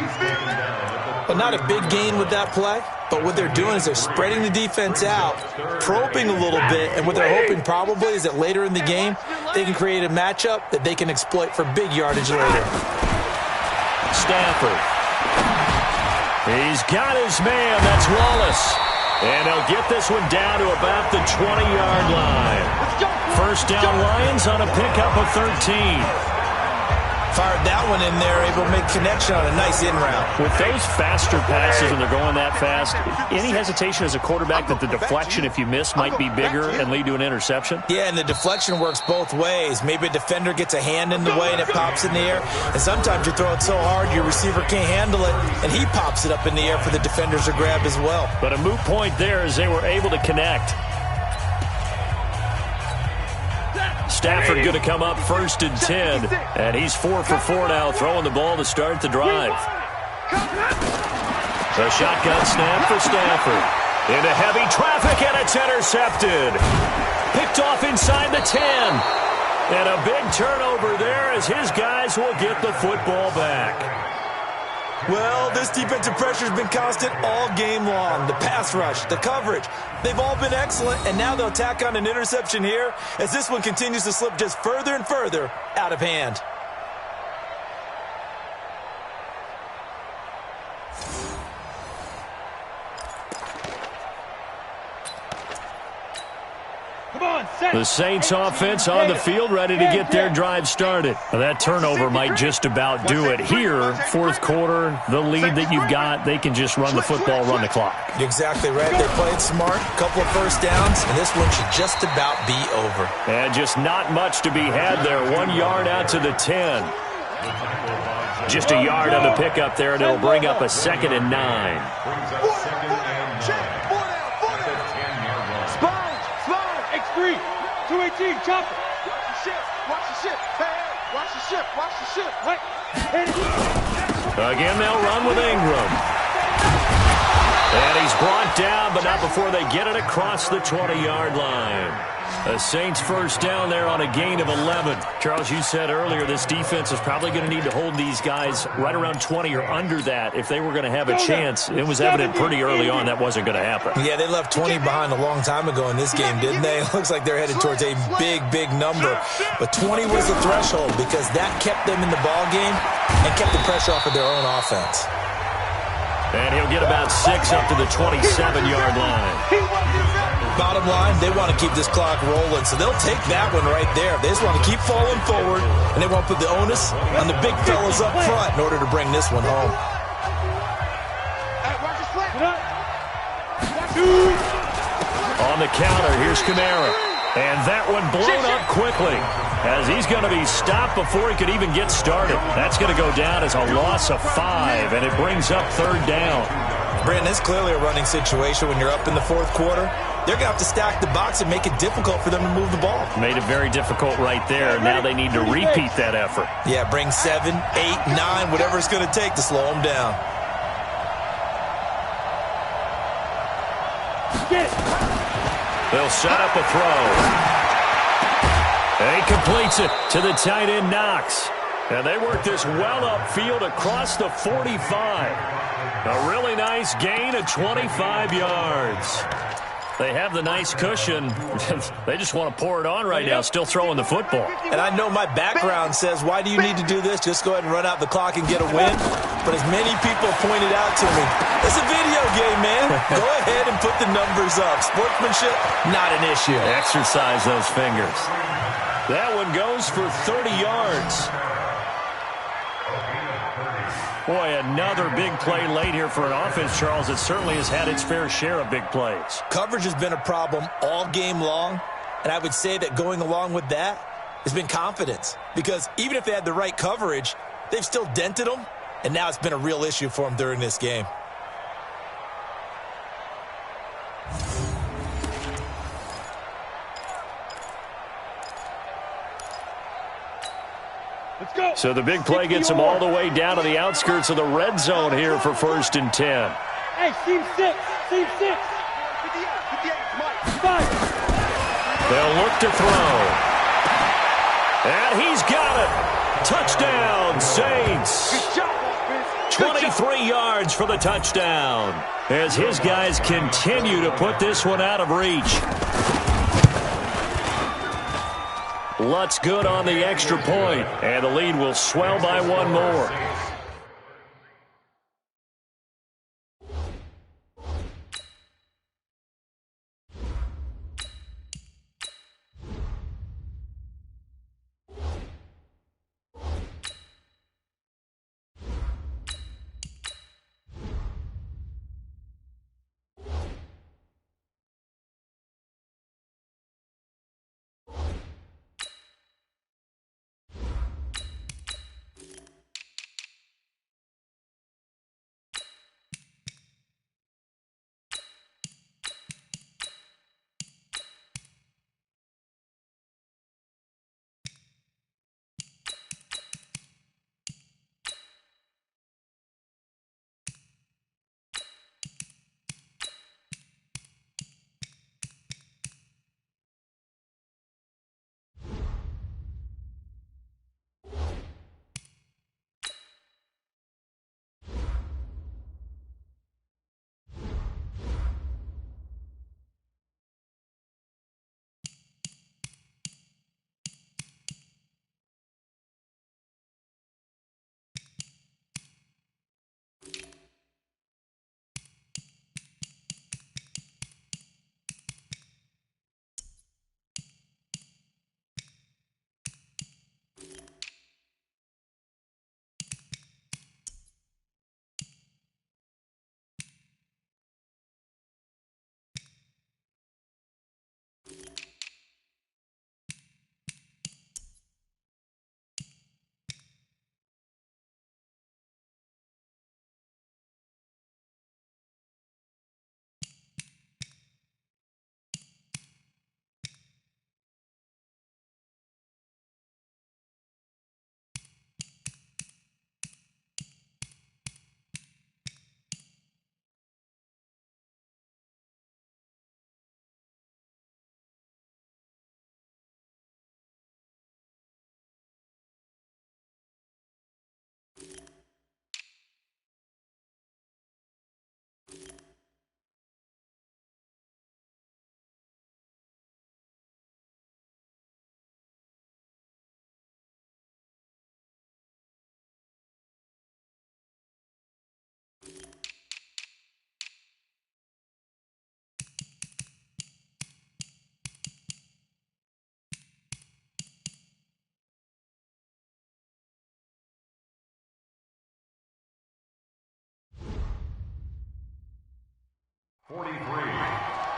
But not a big gain with that play. But what they're doing is they're spreading the defense out, probing a little bit, and what they're hoping probably is that later in the game, they can create a matchup that they can exploit for big yardage later. Stafford. He's got his man. That's Wallace. And they'll get this one down to about the 20-yard line. First down Lions on a pickup of 13. Fired that one in there, able to make connection on a nice in route. With those faster passes when they're going that fast, any hesitation as a quarterback that the deflection, if you miss, might be bigger and lead to an interception? Yeah, and the deflection works both ways. Maybe a defender gets a hand in the way and it pops in the air. And sometimes you throw it so hard your receiver can't handle it, and he pops it up in the air for the defenders to grab as well. But a moot point there as they were able to connect. Stafford going to come up first and 10, and he's 4 for 4 now, throwing the ball to start the drive. The shotgun snap for Stafford. Into heavy traffic, and it's intercepted. Picked off inside the 10. And a big turnover there as his guys will get the football back. Well, this defensive pressure has been constant all game long. The pass rush, the coverage, they've all been excellent, and now they'll tack on an interception here as this one continues to slip just further and further out of hand. The Saints offense on the field, ready to get their drive started. Now, that turnover might just about do it. Here, fourth quarter, the lead that you've got, they can just run the football, run the clock. Exactly right. They played smart, couple of first downs, and this one should just about be over. And just not much to be had there. 1 yard out to the 10. Just a yard on the pickup there, and it'll bring up a 2nd and 9. 218, chop it. Watch the ship. Hey, watch the ship. Watch the ship. Right. Again, they'll run with Ingram. And he's brought down, but not before they get it across the 20-yard line. The Saints first down there on a gain of 11. Charles, you said earlier this defense is probably going to need to hold these guys right around 20 or under that if they were going to have a chance. It was evident pretty early on that wasn't going to happen. Yeah, they left 20 behind a long time ago in this game, didn't they? It looks like they're headed towards a big, big number. But 20 was the threshold because that kept them in the ball game and kept the pressure off of their own offense. And he'll get about 6 up to the 27-yard line. Bottom line, they want to keep this clock rolling, so they'll take that one right there. They just want to keep falling forward, and they want to put the onus on the big fellas up front in order to bring this one home. On the counter, here's Kamara. And that one blown up quickly as he's going to be stopped before he could even get started. That's going to go down as a loss of 5, and it brings up 3rd down. Brandon, it's clearly a running situation when you're up in the fourth quarter. They're going to have to stack the box and make it difficult for them to move the ball. Made it very difficult right there. Now they need to repeat that effort. Yeah, bring 7, 8, 9, whatever it's going to take to slow them down. They'll set up a throw. And he completes it to the tight end, Knox. And they work this well upfield across the 45. A really nice gain of 25 yards. They have the nice cushion. They just want to pour it on right now, still throwing the football. And I know my background says, why do you need to do this? Just go ahead and run out the clock and get a win. But as many people pointed out to me, it's a video game, man. Go ahead and put the numbers up. Sportsmanship, not an issue. Exercise those fingers. That one goes for 30 yards. Boy, another big play late here for an offense, Charles, that certainly has had its fair share of big plays. Coverage has been a problem all game long, and I would say that going along with that has been confidence. Because even if they had the right coverage, they've still dented them, and now it's been a real issue for them during this game. So the big play gets them all the way down to the outskirts of the red zone here for 1st and 10. Hey, team 6. Team 6. 5. They'll look to throw. And he's got it. Touchdown, Saints. 23 yards for the touchdown as his guys continue to put this one out of reach. Lutz good on the extra point, and the lead will swell by 1 more.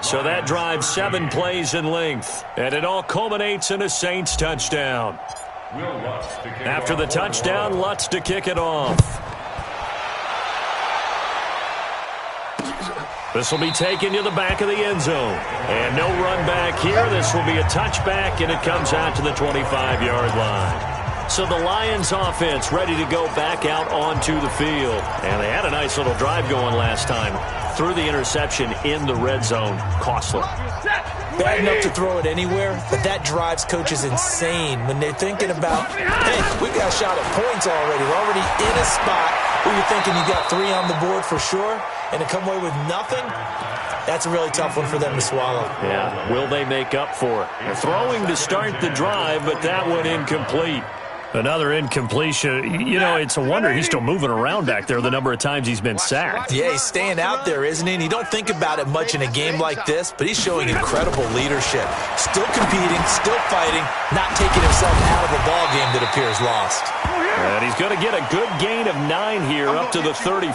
So that drive 7 plays in length, and it all culminates in a Saints touchdown. After the touchdown, Lutz to kick it off. This will be taken to the back of the end zone. And no run back here. This will be a touchback, and it comes out to the 25-yard line. So the Lions offense ready to go back out onto the field. And they had a nice little drive going last time. Threw the interception in the red zone. Costly. Bad enough to throw it anywhere, but that drives coaches insane when they're thinking about, hey, we've got a shot at points already. We're already in a spot where you're thinking you got 3 on the board for sure, and to come away with nothing, that's a really tough one for them to swallow. Yeah, will they make up for it? They're throwing to start the drive, but that one incomplete. Another incompletion. You know, it's a wonder he's still moving around back there the number of times he's been sacked. Yeah, he's staying out there, isn't he? And you don't think about it much in a game like this, but he's showing incredible leadership. Still competing, still fighting, not taking himself out of a ball game that appears lost. And he's going to get a good gain of 9 here up to the 34.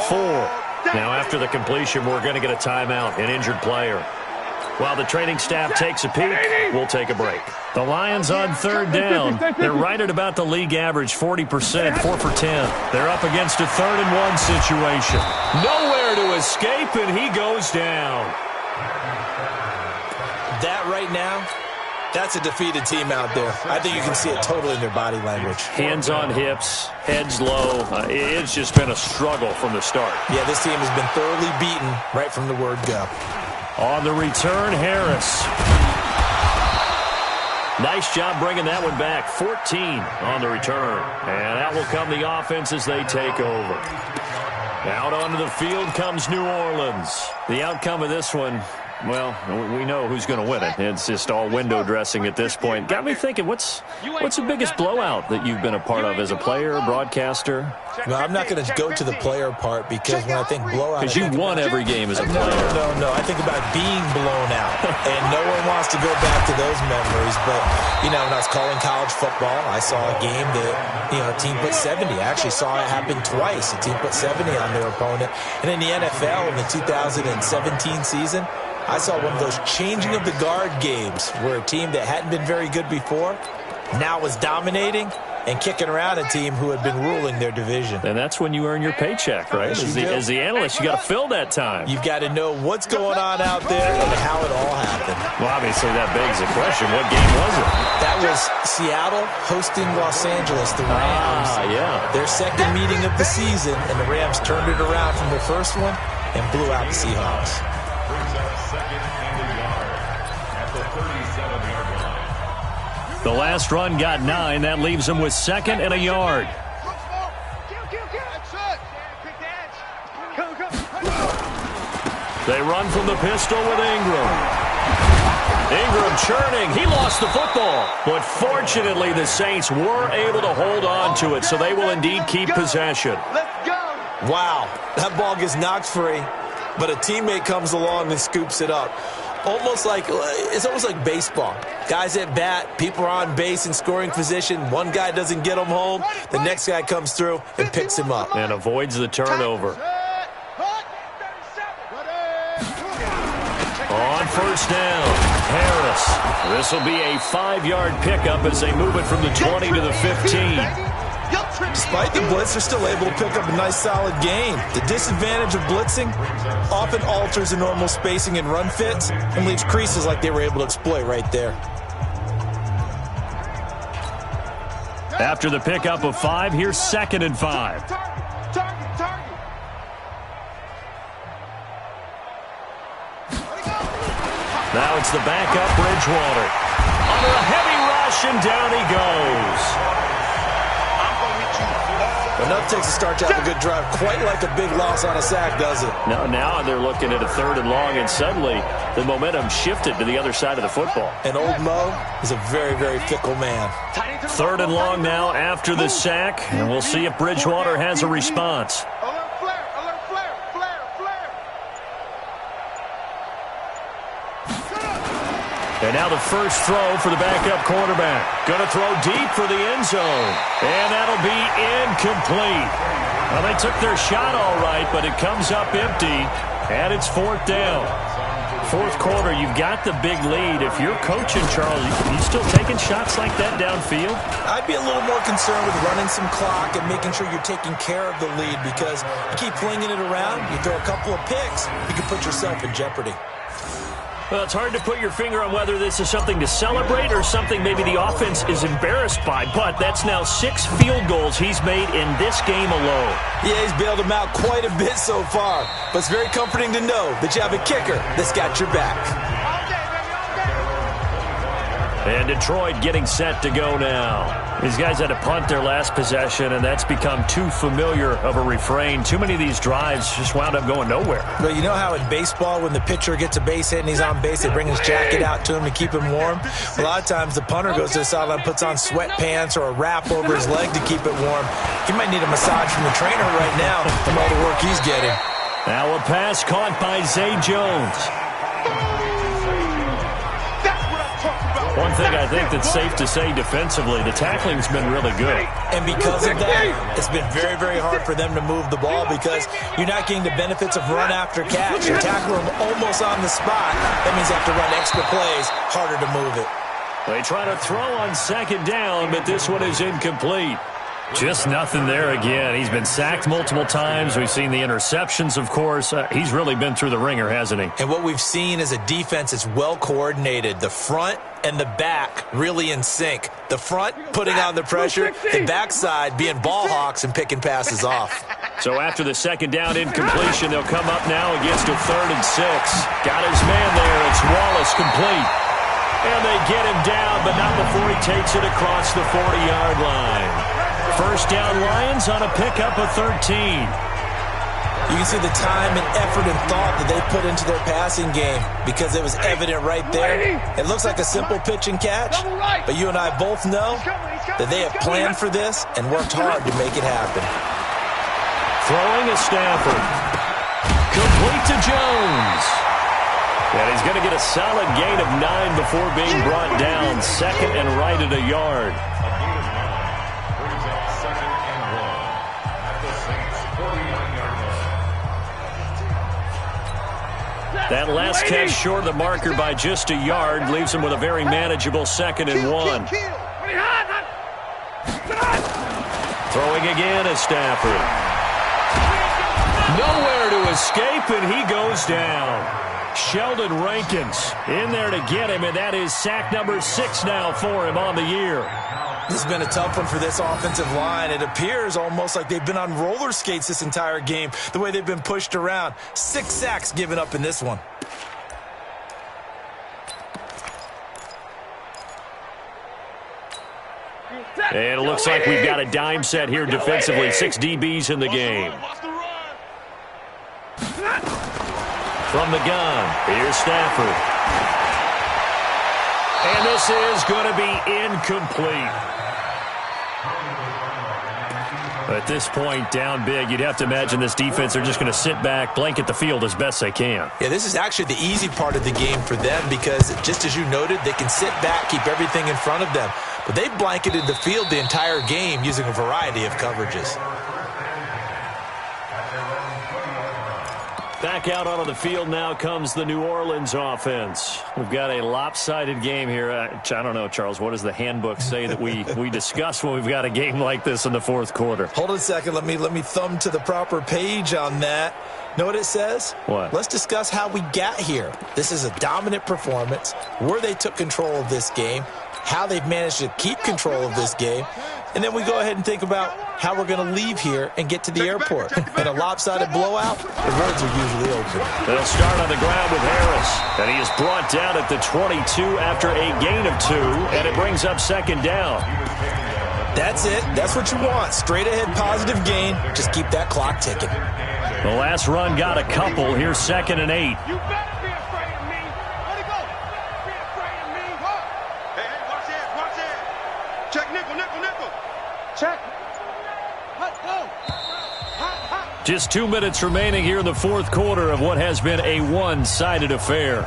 Now, after the completion, we're going to get a timeout, an injured player. While the training staff takes a peek, we'll take a break. The Lions on 3rd down. They're right at about the league average, 40%, 4 for 10. They're up against a 3rd and 1 situation. Nowhere to escape, and he goes down. That right now, that's a defeated team out there. I think you can see it totally in their body language. Hands on hips, heads low. It's just been a struggle from the start. Yeah, this team has been thoroughly beaten right from the word go. On the return, Harris. Nice job bringing that one back. 14 on the return. And that will come the offense as they take over. Out onto the field comes New Orleans. The outcome of this one, well, we know who's going to win it. It's just all window dressing at this point. Got me thinking, what's the biggest blowout that you've been a part of as a player, broadcaster? Well, I'm not going to go to the player part because when I think blowout... Because you won every game as a player. No. I think about being blown out. And no one wants to go back to those memories. But, you know, when I was calling college football, I saw a game that, you know, a team put 70. I actually saw it happen twice. A team put 70 on their opponent. And in the NFL, in the 2017 season, I saw one of those changing of the guard games where a team that hadn't been very good before now was dominating and kicking around a team who had been ruling their division. And that's when you earn your paycheck, right? As the analyst, you got to fill that time. You've got to know what's going on out there and how it all happened. Well, obviously that begs the question, what game was it? That was Seattle hosting Los Angeles, the Rams. Yeah. Their second meeting of the season, and the Rams turned it around from their first one and blew out the Seahawks. The last run got 9. That leaves them with 2nd and a yard. They run from the pistol with Ingram. Ingram churning. He lost the football. But fortunately, the Saints were able to hold on to it, so they will indeed keep possession. Wow, that ball gets knocked free, but a teammate comes along and scoops it up. It's almost like baseball. Guys at bat, people are on base in scoring position. One guy doesn't get him home. The next guy comes through and picks him up. And avoids the turnover. On first down, Harris. This will be a 5-yard pickup as they move it from the 20 to the 15. Despite the blitz, they're still able to pick up a nice solid gain. The disadvantage of blitzing often alters the normal spacing and run fits and leaves creases like they were able to exploit right there. After the pickup of 5, here's 2nd and 5. Now it's the backup Bridgewater. Under a heavy rush, and down he goes. Enough takes a start to have a good drive. Quite like a big loss on a sack, does it? Now they're looking at a 3rd and long, and suddenly the momentum shifted to the other side of the football. And old Mo is a very, very fickle man. 3rd and long now after the sack, and we'll see if Bridgewater has a response. And now the first throw for the backup quarterback. Going to throw deep for the end zone. And that'll be incomplete. Well, they took their shot all right, but it comes up empty. And it's 4th down. 4th quarter, you've got the big lead. If you're coaching, Charles, you still taking shots like that downfield? I'd be a little more concerned with running some clock and making sure you're taking care of the lead, because you keep flinging it around, you throw a couple of picks, you can put yourself in jeopardy. Well, it's hard to put your finger on whether this is something to celebrate or something maybe the offense is embarrassed by, but that's now 6 field goals he's made in this game alone. Yeah, he's bailed them out quite a bit so far, but it's very comforting to know that you have a kicker that's got your back. And Detroit getting set to go now. These guys had to punt their last possession, and that's become too familiar of a refrain. Too many of these drives just wound up going nowhere. But you know how in baseball, when the pitcher gets a base hit and he's on base, they bring his jacket out to him to keep him warm? A lot of times the punter goes to the sideline, puts on sweatpants or a wrap over his leg to keep it warm. He might need a massage from the trainer right now from all the work he's getting. Now a pass caught by Zay Jones. One thing I think that's safe to say defensively, the tackling's been really good. And because of that, it's been very, very hard for them to move the ball because you're not getting the benefits of run after catch. You tackle them almost on the spot. That means you have to run extra plays, harder to move it. They try to throw on 2nd down, but this one is incomplete. Just nothing there again. He's been sacked multiple times. We've seen the interceptions, of course. He's really been through the ringer, hasn't he? And what we've seen is a defense that's well coordinated. The front and the back really in sync. The front putting on the pressure, the backside being ball hawks and picking passes off. So after the 2nd down incompletion, they'll come up now against a 3rd and 6. Got his man there. It's Wallace complete. And they get him down, but not before he takes it across the 40-yard line. 1st down Lions on a pickup of 13. You can see the time and effort and thought that they put into their passing game because it was evident right there. It looks like a simple pitch and catch, but you and I both know that they have planned for this and worked hard to make it happen. Throwing is Stafford. Complete to Jones. And he's going to get a solid gain of 9 before being brought down. 2nd and right at a yard. That last catch short of the marker by just a yard leaves him with a very manageable 2nd and 1. Throwing again is Stafford. Nowhere to escape, and he goes down. Sheldon Rankins in there to get him, and that is sack number 6 now for him on the year. This has been a tough one for this offensive line. It appears almost like they've been on roller skates this entire game, the way they've been pushed around. 6 sacks given up in this one. And it looks like we've got a dime set here defensively. 6 DBs in the game. From the gun, here's Stafford. And this is going to be incomplete. At this point, down big, you'd have to imagine this defense are just going to sit back, blanket the field as best they can. Yeah, this is actually the easy part of the game for them because, just as you noted, they can sit back, keep everything in front of them. But they've blanketed the field the entire game using a variety of coverages. Back out onto the field now comes the New Orleans offense. We've got a lopsided game here. I don't know, Charles, what does the handbook say that we discuss when we've got a game like this in the 4th quarter? Hold on a second. Let me thumb to the proper page on that. Know what it says? What? Let's discuss how we got here. This is a dominant performance, where they took control of this game, how they've managed to keep control of this game, and then we go ahead and think about how we're going to leave here and get to the airport. In a lopsided blowout, the roads are usually open. They'll start on the ground with Harris, and he is brought down at the 22 after a gain of 2, and it brings up 2nd down. That's it. That's what you want. Straight ahead positive gain. Just keep that clock ticking. The last run got a couple. Here's 2nd and 8. You better be afraid of me. Let it go. Be afraid of me. Hey, watch that. Check nickel. Check. Let's go. Just 2 minutes remaining here in the 4th quarter of what has been a one-sided affair.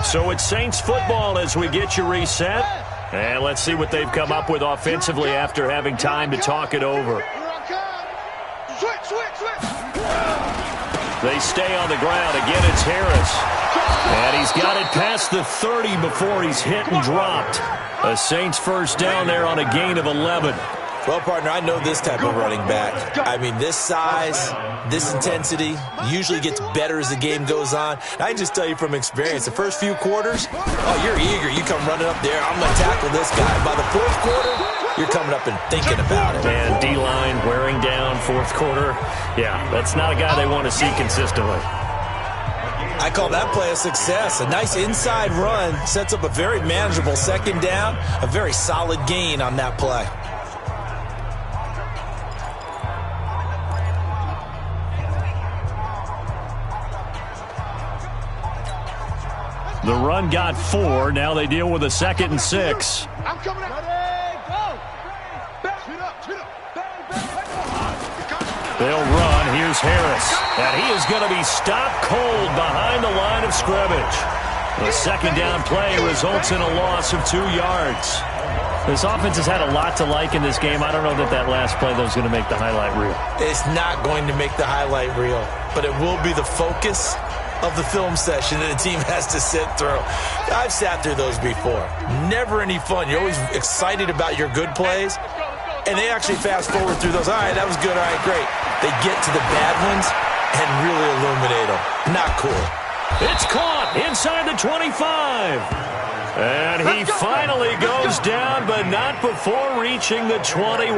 So it's Saints football as we get you reset. And let's see what they've come up with offensively after having time to talk it over. They stay on the ground. Again, it's Harris. And he's got it past the 30 before he's hit and dropped. A Saints first down there on a gain of 11. Well, partner, I know this type of running back. I mean, this size, this intensity usually gets better as the game goes on. I can just tell you from experience, the first few quarters, oh, you're eager. You come running up there, I'm going to tackle this guy. By the fourth quarter, you're coming up and thinking about it. And D-line wearing down fourth quarter. Yeah, that's not a guy they want to see consistently. I call that play a success. A nice inside run sets up a very manageable second down, a very solid gain on that play. The run got 4. Now they deal with a 2nd and 6. I'm coming out. They'll run. Here's Harris. And he is going to be stopped cold behind the line of scrimmage. The second down play results in a loss of 2 yards. This offense has had a lot to like in this game. I don't know that last play, though, is going to make the highlight reel. It's not going to make the highlight reel, but it will be the focus of the film session that the team has to sit through. I've sat through those before. Never any fun. You're always excited about your good plays, and they actually fast forward through those. All right, that was good. All right, great. They get to the bad ones and really illuminate them. Not cool. It's caught inside the 25. And he finally goes down, but not before reaching the 21.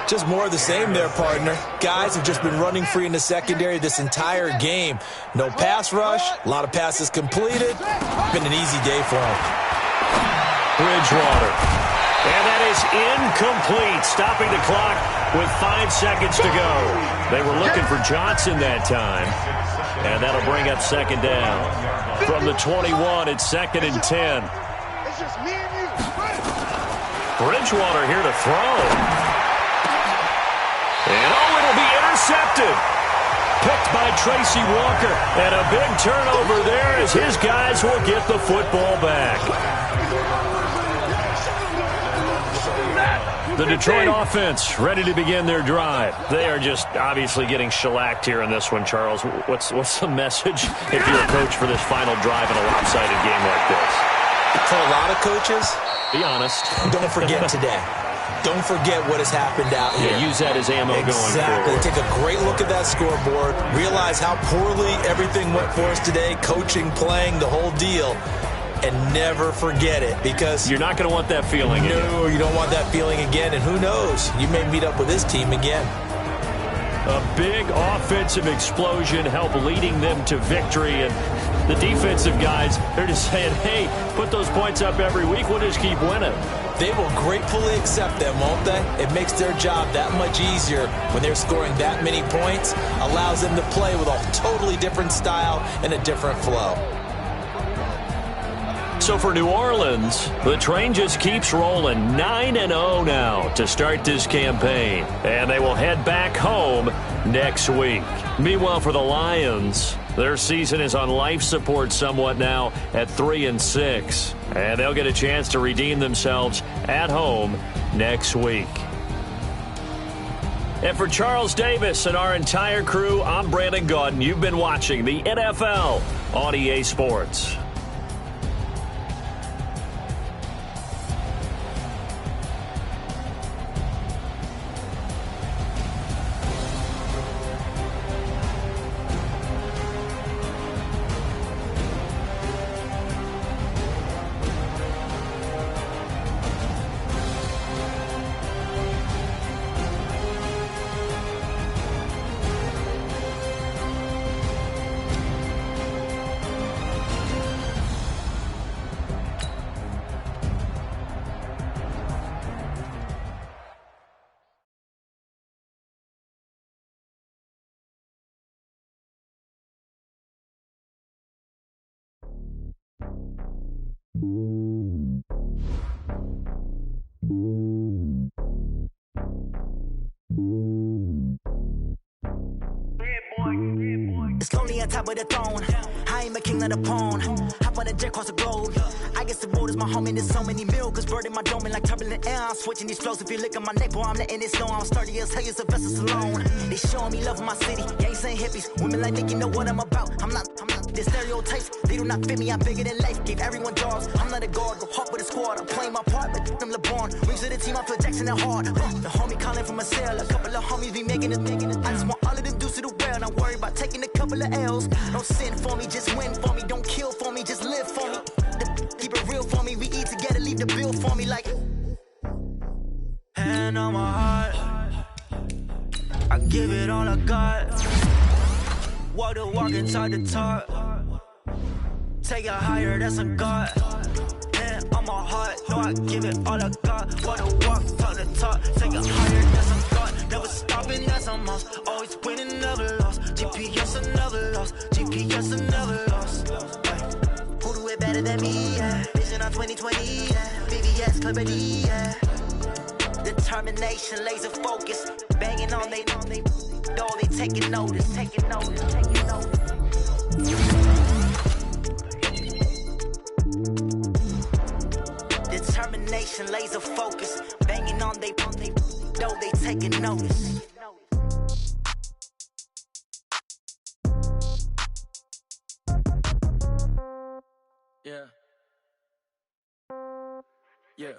Just more of the same there, partner. Guys have just been running free in the secondary this entire game. No pass rush, a lot of passes completed. Been an easy day for them. Bridgewater. And that is incomplete, stopping the clock with 5 seconds to go. They were looking for Johnson that time, and that'll bring up second down. From the 21, it's 2nd and 10. It's just me and you. Bridgewater here to throw. And, oh, it'll be intercepted. Picked by Tracy Walker. And a big turnover there as his guys will get the football back. The Detroit offense ready to begin their drive. They are just obviously getting shellacked here in this one, Charles. What's the message if you're a coach for this final drive in a lopsided game like this? For a lot of coaches, be honest. Don't forget today. Don't forget what has happened out here. Yeah, use that as ammo going forward. Exactly. Take a great look at that scoreboard. Realize how poorly everything went for us today. Coaching, playing, the whole deal. And never forget it, because you're not going to want that feeling again. No, you don't want that feeling again. And who knows? You may meet up with this team again. A big offensive explosion helped leading them to victory. And the defensive guys, they're just saying, hey, put those points up every week. We'll just keep winning. They will gratefully accept them, won't they? It makes their job that much easier when they're scoring that many points. Allows them to play with a totally different style and a different flow. So for New Orleans, the train just keeps rolling. 9-0 now to start this campaign. And they will head back home next week. Meanwhile, for the Lions, their season is on life support somewhat now at 3-6. And they'll get a chance to redeem themselves at home next week. And for Charles Davis and our entire crew, I'm Brandon Gaudin. You've been watching the NFL on EA Sports. Yeah, boy. It's lonely on top of the throne. I ain't a king of the pawn. Hop on a jet across the globe. I guess the road is my home and there's so many miracles burning my dome and like turbulent air. I'm switching these flows. If you look at my neck, boy, I'm letting it slow. I'm sturdy as hell, it's a vessel alone. They showing me love in my city. Gangs and hippies, women like Nick, you know what I'm about. I'm not. The stereotypes, they do not fit me. I'm bigger than life. Gave everyone jobs. I'm not a guard. Go hard with a squad. I'm playing my part, but I'm LeBron. Rings to the team, I feel Jackson and hard. The homie calling from a cell. A couple of homies be making it. I just want all of them dudes to the well. Not worry about taking a couple of L's. Don't sin for me, just win for me. Don't kill for me, just live for me. Keep it real for me. We eat together, leave the bill for me like. Hand on my heart, I give it all I got. Walk the walk and talk the talk. Take it higher, that's a God. Hand on my heart, no, I give it all I got. Walk the walk, talk the talk. Take it higher, that's a God. Never stopping, that's a must. Always winning, never lost. GPS, I never lost. GPS, I never lost. Who do it better than me? Yeah. Vision on 2020. Yeah. VVS, clarity. Yeah. Determination, laser focus. Banging on they though they taking notice. Determination, laser focus. Banging on they though they taking notice. Yeah. Yeah.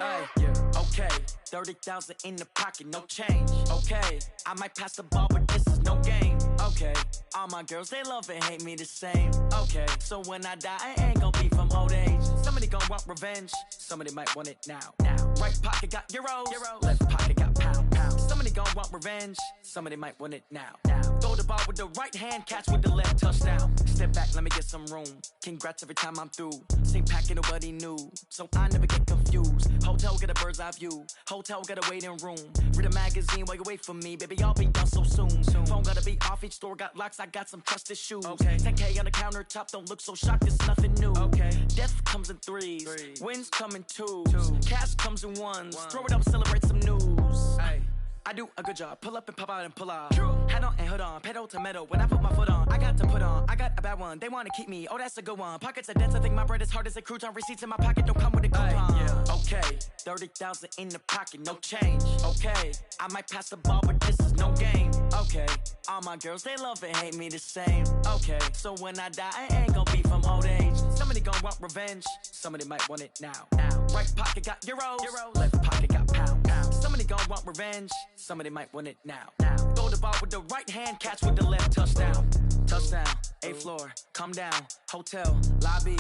Ay, yeah. Okay. 30,000 in the pocket, no change. Okay. I might pass the ball, but this is no game. Okay. All my girls, they love and hate me the same. Okay. So when I die, I ain't gonna be from old age. Somebody gonna want revenge. Somebody might want it now. Right pocket got euros. Left pocket got pound. Somebody gonna want revenge. Somebody might want it now. Throw the ball with the right hand, catch with the left, touchdown. Step back, let me get some room. Congrats every time I'm through. Same packet, nobody knew. So I never get confused. Hotel get a bird's eye view. Hotel get a waiting room. Read a magazine while you wait for me. Baby, I'll be done so soon. Phone gotta be off, each store got locks. I got some trusted shoes. Okay. 10K on the countertop, don't look so shocked, it's nothing new. Okay. Death comes in threes. Wins come in twos. Cash comes in ones. Throw it up, celebrate some news. Ay. I do a good job, pull up and pop out and pull off. Hat on and hood on, pedal to metal. When I put my foot on, I got to put on. I got a bad one, they wanna keep me. Oh, that's a good one. Pockets are dense, I think my bread is hard as a crouton. Receipts in my pocket don't come with a coupon. Yeah. Okay, 30,000 in the pocket, no change. Okay, I might pass the ball, but this is no game. Okay, all my girls, they love and hate me the same. Okay, so when I die, I ain't gonna be from old age. Somebody gonna want revenge, somebody might want it now. Right pocket got euros. Left pocket got pound. Somebody gonna want revenge, somebody might want it now. Throw the ball with the right hand, catch with the left, touchdown. Touchdown, 8th floor, come down, hotel, lobby.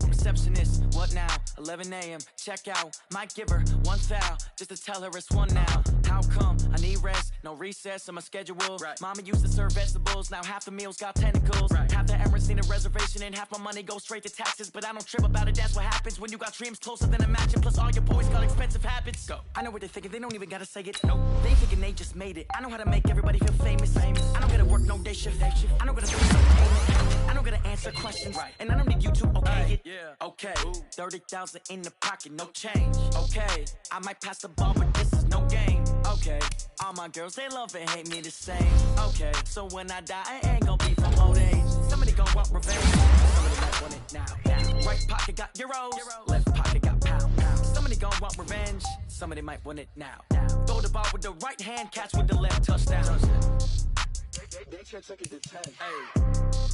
Receptionist, what now? 11 a.m., check out. Might give her one foul, just to tell her it's one now. How come? I need rest, no recess in my schedule. Right. Mama used to serve vegetables, now half the meals got tentacles. Right. Half the Emirates need a reservation and half my money goes straight to taxes. But I don't trip about it, that's what happens when you got dreams closer than a matching. Plus all your boys got expensive habits. Go. I know what they're thinking, they don't even gotta say it. Nope. They thinking they just made it. I know how to make everybody feel famous. I don't gotta work no day shift. I don't gotta pay no payment. I don't gotta answer questions. Right. And I don't need you to okay it. Yeah. Okay, 30,000 in the pocket, no change. Okay, I might pass the ball, but this is no game. Okay, all my girls, they love and hate me the same. Okay, so when I die, I ain't gonna be from old age. Somebody gonna want revenge, somebody might want it now. Right pocket got euros, left pocket got pound. Somebody gonna want revenge, somebody might want it now. Throw the ball with the right hand, catch with the left, touchdown. They can't take it to 10. Hey.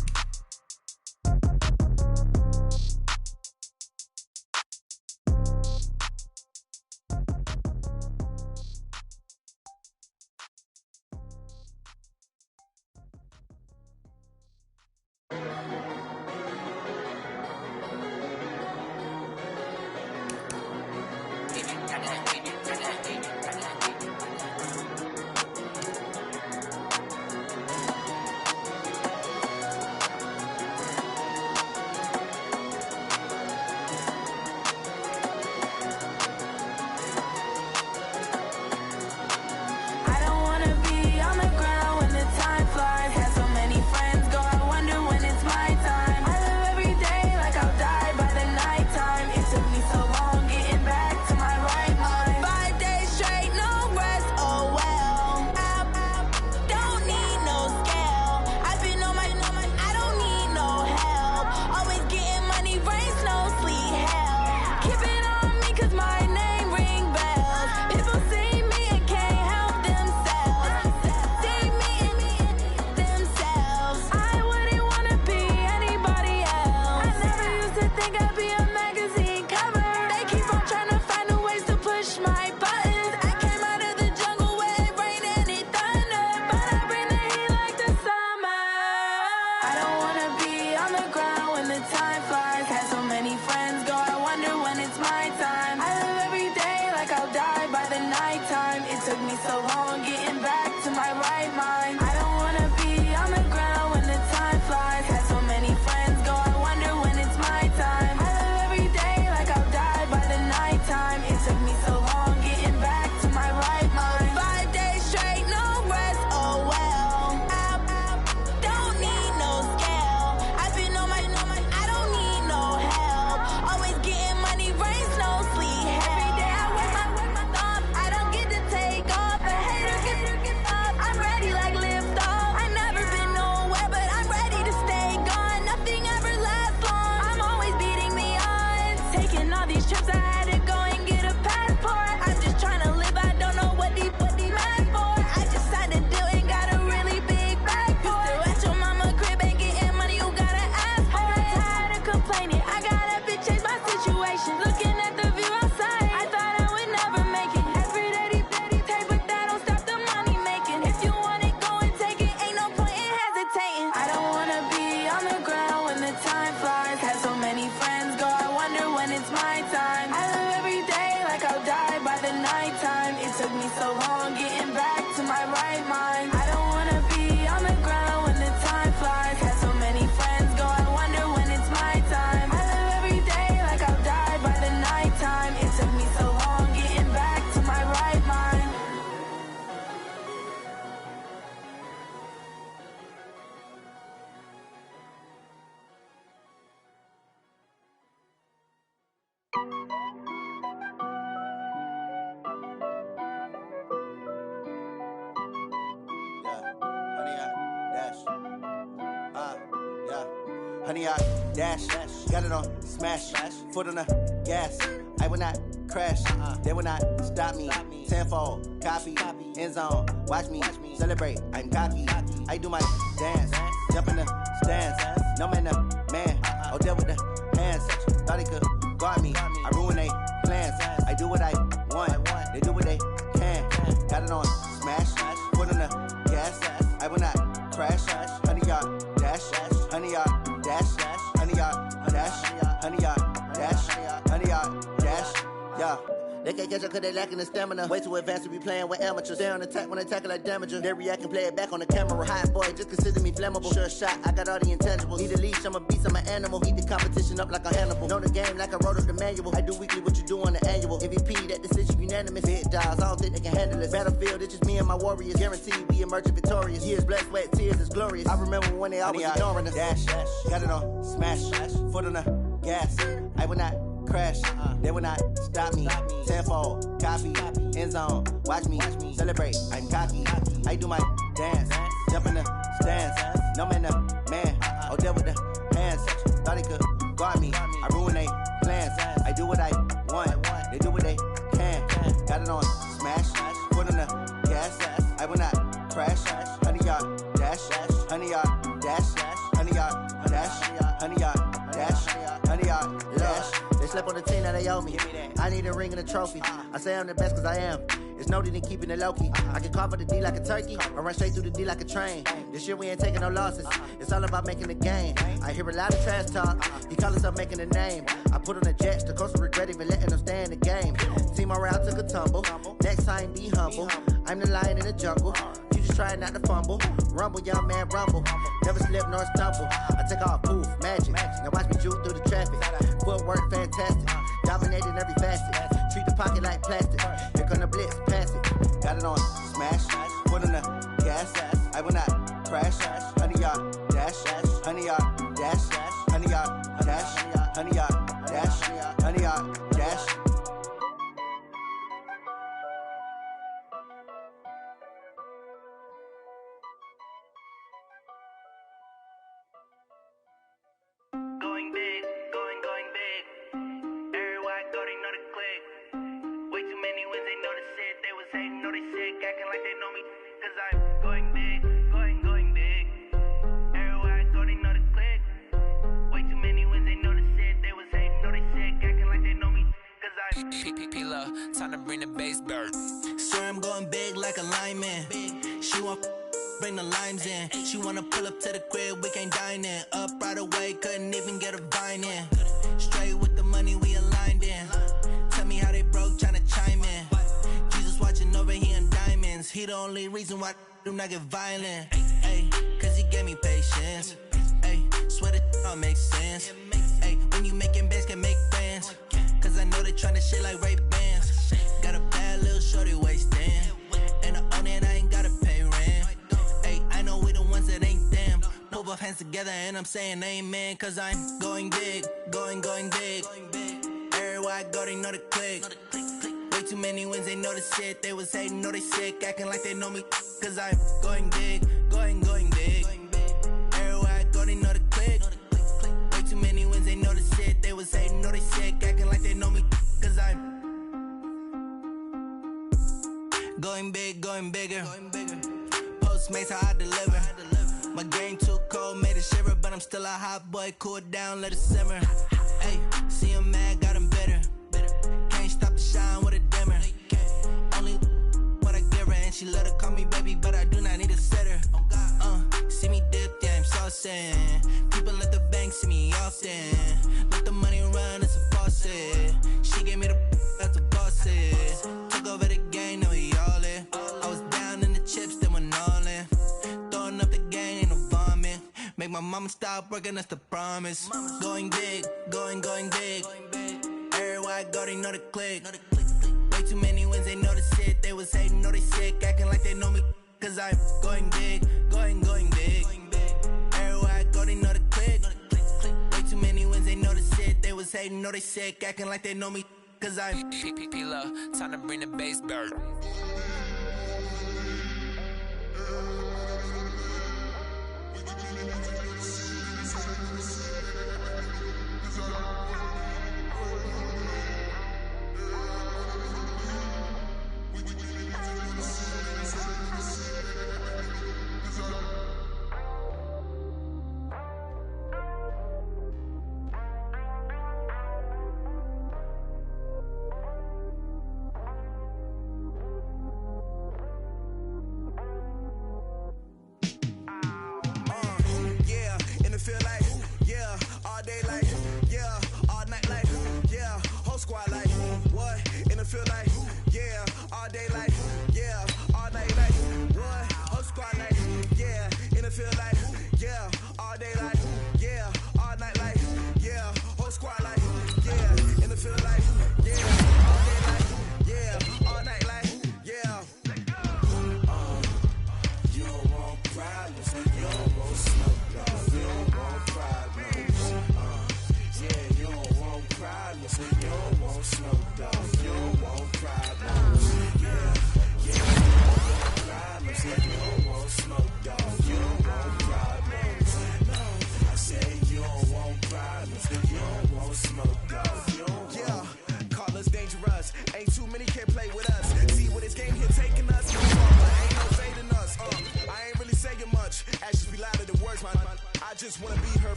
took me so long getting back to my right mind. I don't wanna be on the ground when the time flies. Had so many friends go, I wonder when it's my time. I live every day like I'll die by the nighttime. It took me so long getting back to my right mind. 5 days straight, no rest, oh well. Don't need no scale. I've been on my, I don't need no help. Always getting money, rains, no sleep. Every day I work my thumb. I don't get to take off. A hater get up. I'm ready like lift off. I've never been nowhere, but I'm ready to stay gone. Nothing ever lasts long. I'm always beating the odds. Taking all these trips, I had to go and get a passport. I'm just trying to live, I don't know what the mad for. I just signed a deal and got a really big bag for it. Still at your mama crib and getting money, you gotta ask for it. Tired of complaining, I gotta change my situation. Looking at the view outside, I thought I would never make it. Every day they take, but that don't stop the money making. If you want it, go and take it, ain't no point in hesitating. I don't wanna be on the ground when the time flies. Had so many friends go, I wonder when it's my time. I live every day like I'll die by the nighttime. It took me so long getting back to my right mind. I don't wanna be on the ground when the time flies. Had so many friends go, I wonder when it's my time. I live every day like I'll die by the nighttime. It took me so long getting back to my right mind. Honey, I dash, got it on smash, foot on the gas. I will not crash, they will not stop me. Tenfold, copy, end zone, watch me celebrate. I'm cocky, I do my dance, jump in the stands. No man, man, oh deal with the hands. Thought he could guard me, I ruin they plans. I do what I want, they do what they can. Got it on smash, foot on the gas. I will not crash, honey, y'all dash, honey, y'all dash, honey, y'all dash, honey, y'all dash, honey, y'all dash, yeah. They can't catch up cause they lacking the stamina. Way too advanced to be playing with amateurs. Stay on attack when they tackle like damager. They react and play it back on the camera. Hot boy, just consider me flammable. Sure shot, I got all the intangibles. Need a leash, I'm a beast, I'm an animal. Eat the competition up like a Hannibal. Know the game like I wrote up the manual. I do weekly what you do on the annual. MVP, that decision unanimous. Big dials, I don't think they can handle this. Battlefield, it's just me and my warriors. Guaranteed we emerge victorious. Years, blood, sweat, tears, it's glorious. I remember when they always ignoring us. Dash, got it on smash, foot on the gas. I will not crash, they will not stop me. Tenfold, copy, end zone, watch me celebrate. I'm cocky, I do my dance, jump in the stands. No man, man, oh deal with the hands. Thought he could guard me, I ruin they plans. I do what I want, they do what they can. Got it on smash, foot on the gas. I will not crash, honey, y'all dash, honey, y'all dash, honey, y'all dash, honey, y'all dash, honey, y'all dash. They slept on the team, now they owe me. I need a ring and a trophy. I say I'm the best cause I am. It's no need in keeping it low-key. I can carve up the D like a turkey, or run straight through the D like a train. This year we ain't taking no losses. It's all about making the game. I hear a lot of trash talk. He call himself making a name. I put on the Jets, the coach will regret even letting them stay in the game. Team morale took a tumble. Next time be humble. I'm the lion in the jungle. You just try not to fumble. Rumble, young man, rumble. Never slip nor stumble. I take off, poof, magic. Now watch me juke through the traffic. Footwork fantastic. Dominating every facet. Treat the pocket like plastic. Here come the blitz, pass it. Got it on smash, foot on the gas. I will not crash. Honey, y'all dash, honey, y'all dash, honey, y'all dash, honey, y'all dash, honey, y'all dash. Going big, going big. Everywhere I go, they know the click. Way too many wins, they know the shit. They was hating, know they sick, acting like they know me. Cause I'm going big, going big. Everywhere I go, they know the click. Way too many wins, they know the shit. They was hating, know they sick, acting like they know me. Cause I'm P-P-P-Love, time to bring the bass bird. Swear I'm going big like a lineman. She want bring the limes in. She wanna pull up to the crib, we can't dine in. Up right away, couldn't even get a vine in. Straight with the money, we aligned in. Tell me how they broke, tryna chime in. Jesus watching over here and dying. he the only reason why I do not get violent. Ay, cause he gave me patience. Ay, swear that all makes sense. Ay, when you making bands, can make friends. Cause I know they tryna shit like Ray-Bans. Got a bad little shorty wasting. And I own it, I ain't gotta pay rent. Ay, I know we the ones that ain't them. Put both hands together and I'm saying amen. Cause I'm going big, going big. Everywhere I go, they know the click. Way too many wins, they know the shit. They was hating, know they sick, acting like they know me. Cause I'm going big, going big. Everywhere I go, they know the click. Way too many wins, they know the shit. They was hating, know they sick, acting like they know me. Cause I'm going big, going bigger. Postmates, how I deliver. My game too cold, made it shiver. But I'm still a hot boy, cool it down, let it simmer. Hey, see him mad, got him bitter. Can't stop the shine with a dimmer. Only what I give her, and she let her call me baby, but I do not need a sitter. See me dip, yeah, I'm saucing. People at the bank see me often. Let the money run, it's a faucet. She gave me the that's a boss it. Took over the game, now we all in. I was down in the chips, then went all in. Throwing up the game, ain't no vomit. Make my mama stop working, that's the promise. Going big, going big. Everywhere I go, they know the click. Way too many wins, they know the shit. They was hating, know they sick, acting like they know me. Cause I'm going big, going big. Everywhere I go, they know the click. Way too many wins, they know the shit. They was hating, know they sick, acting like they know me. Cause I'm P-Lo, time to bring the bass back.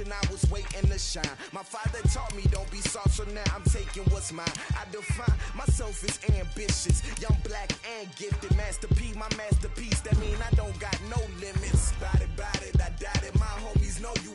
I was waiting to shine. My father taught me don't be soft, so now I'm taking what's mine. I define myself as ambitious, young, black, and gifted. Master P, my masterpiece. That mean I don't got no limits. Bout it, I doubt it. My homies know you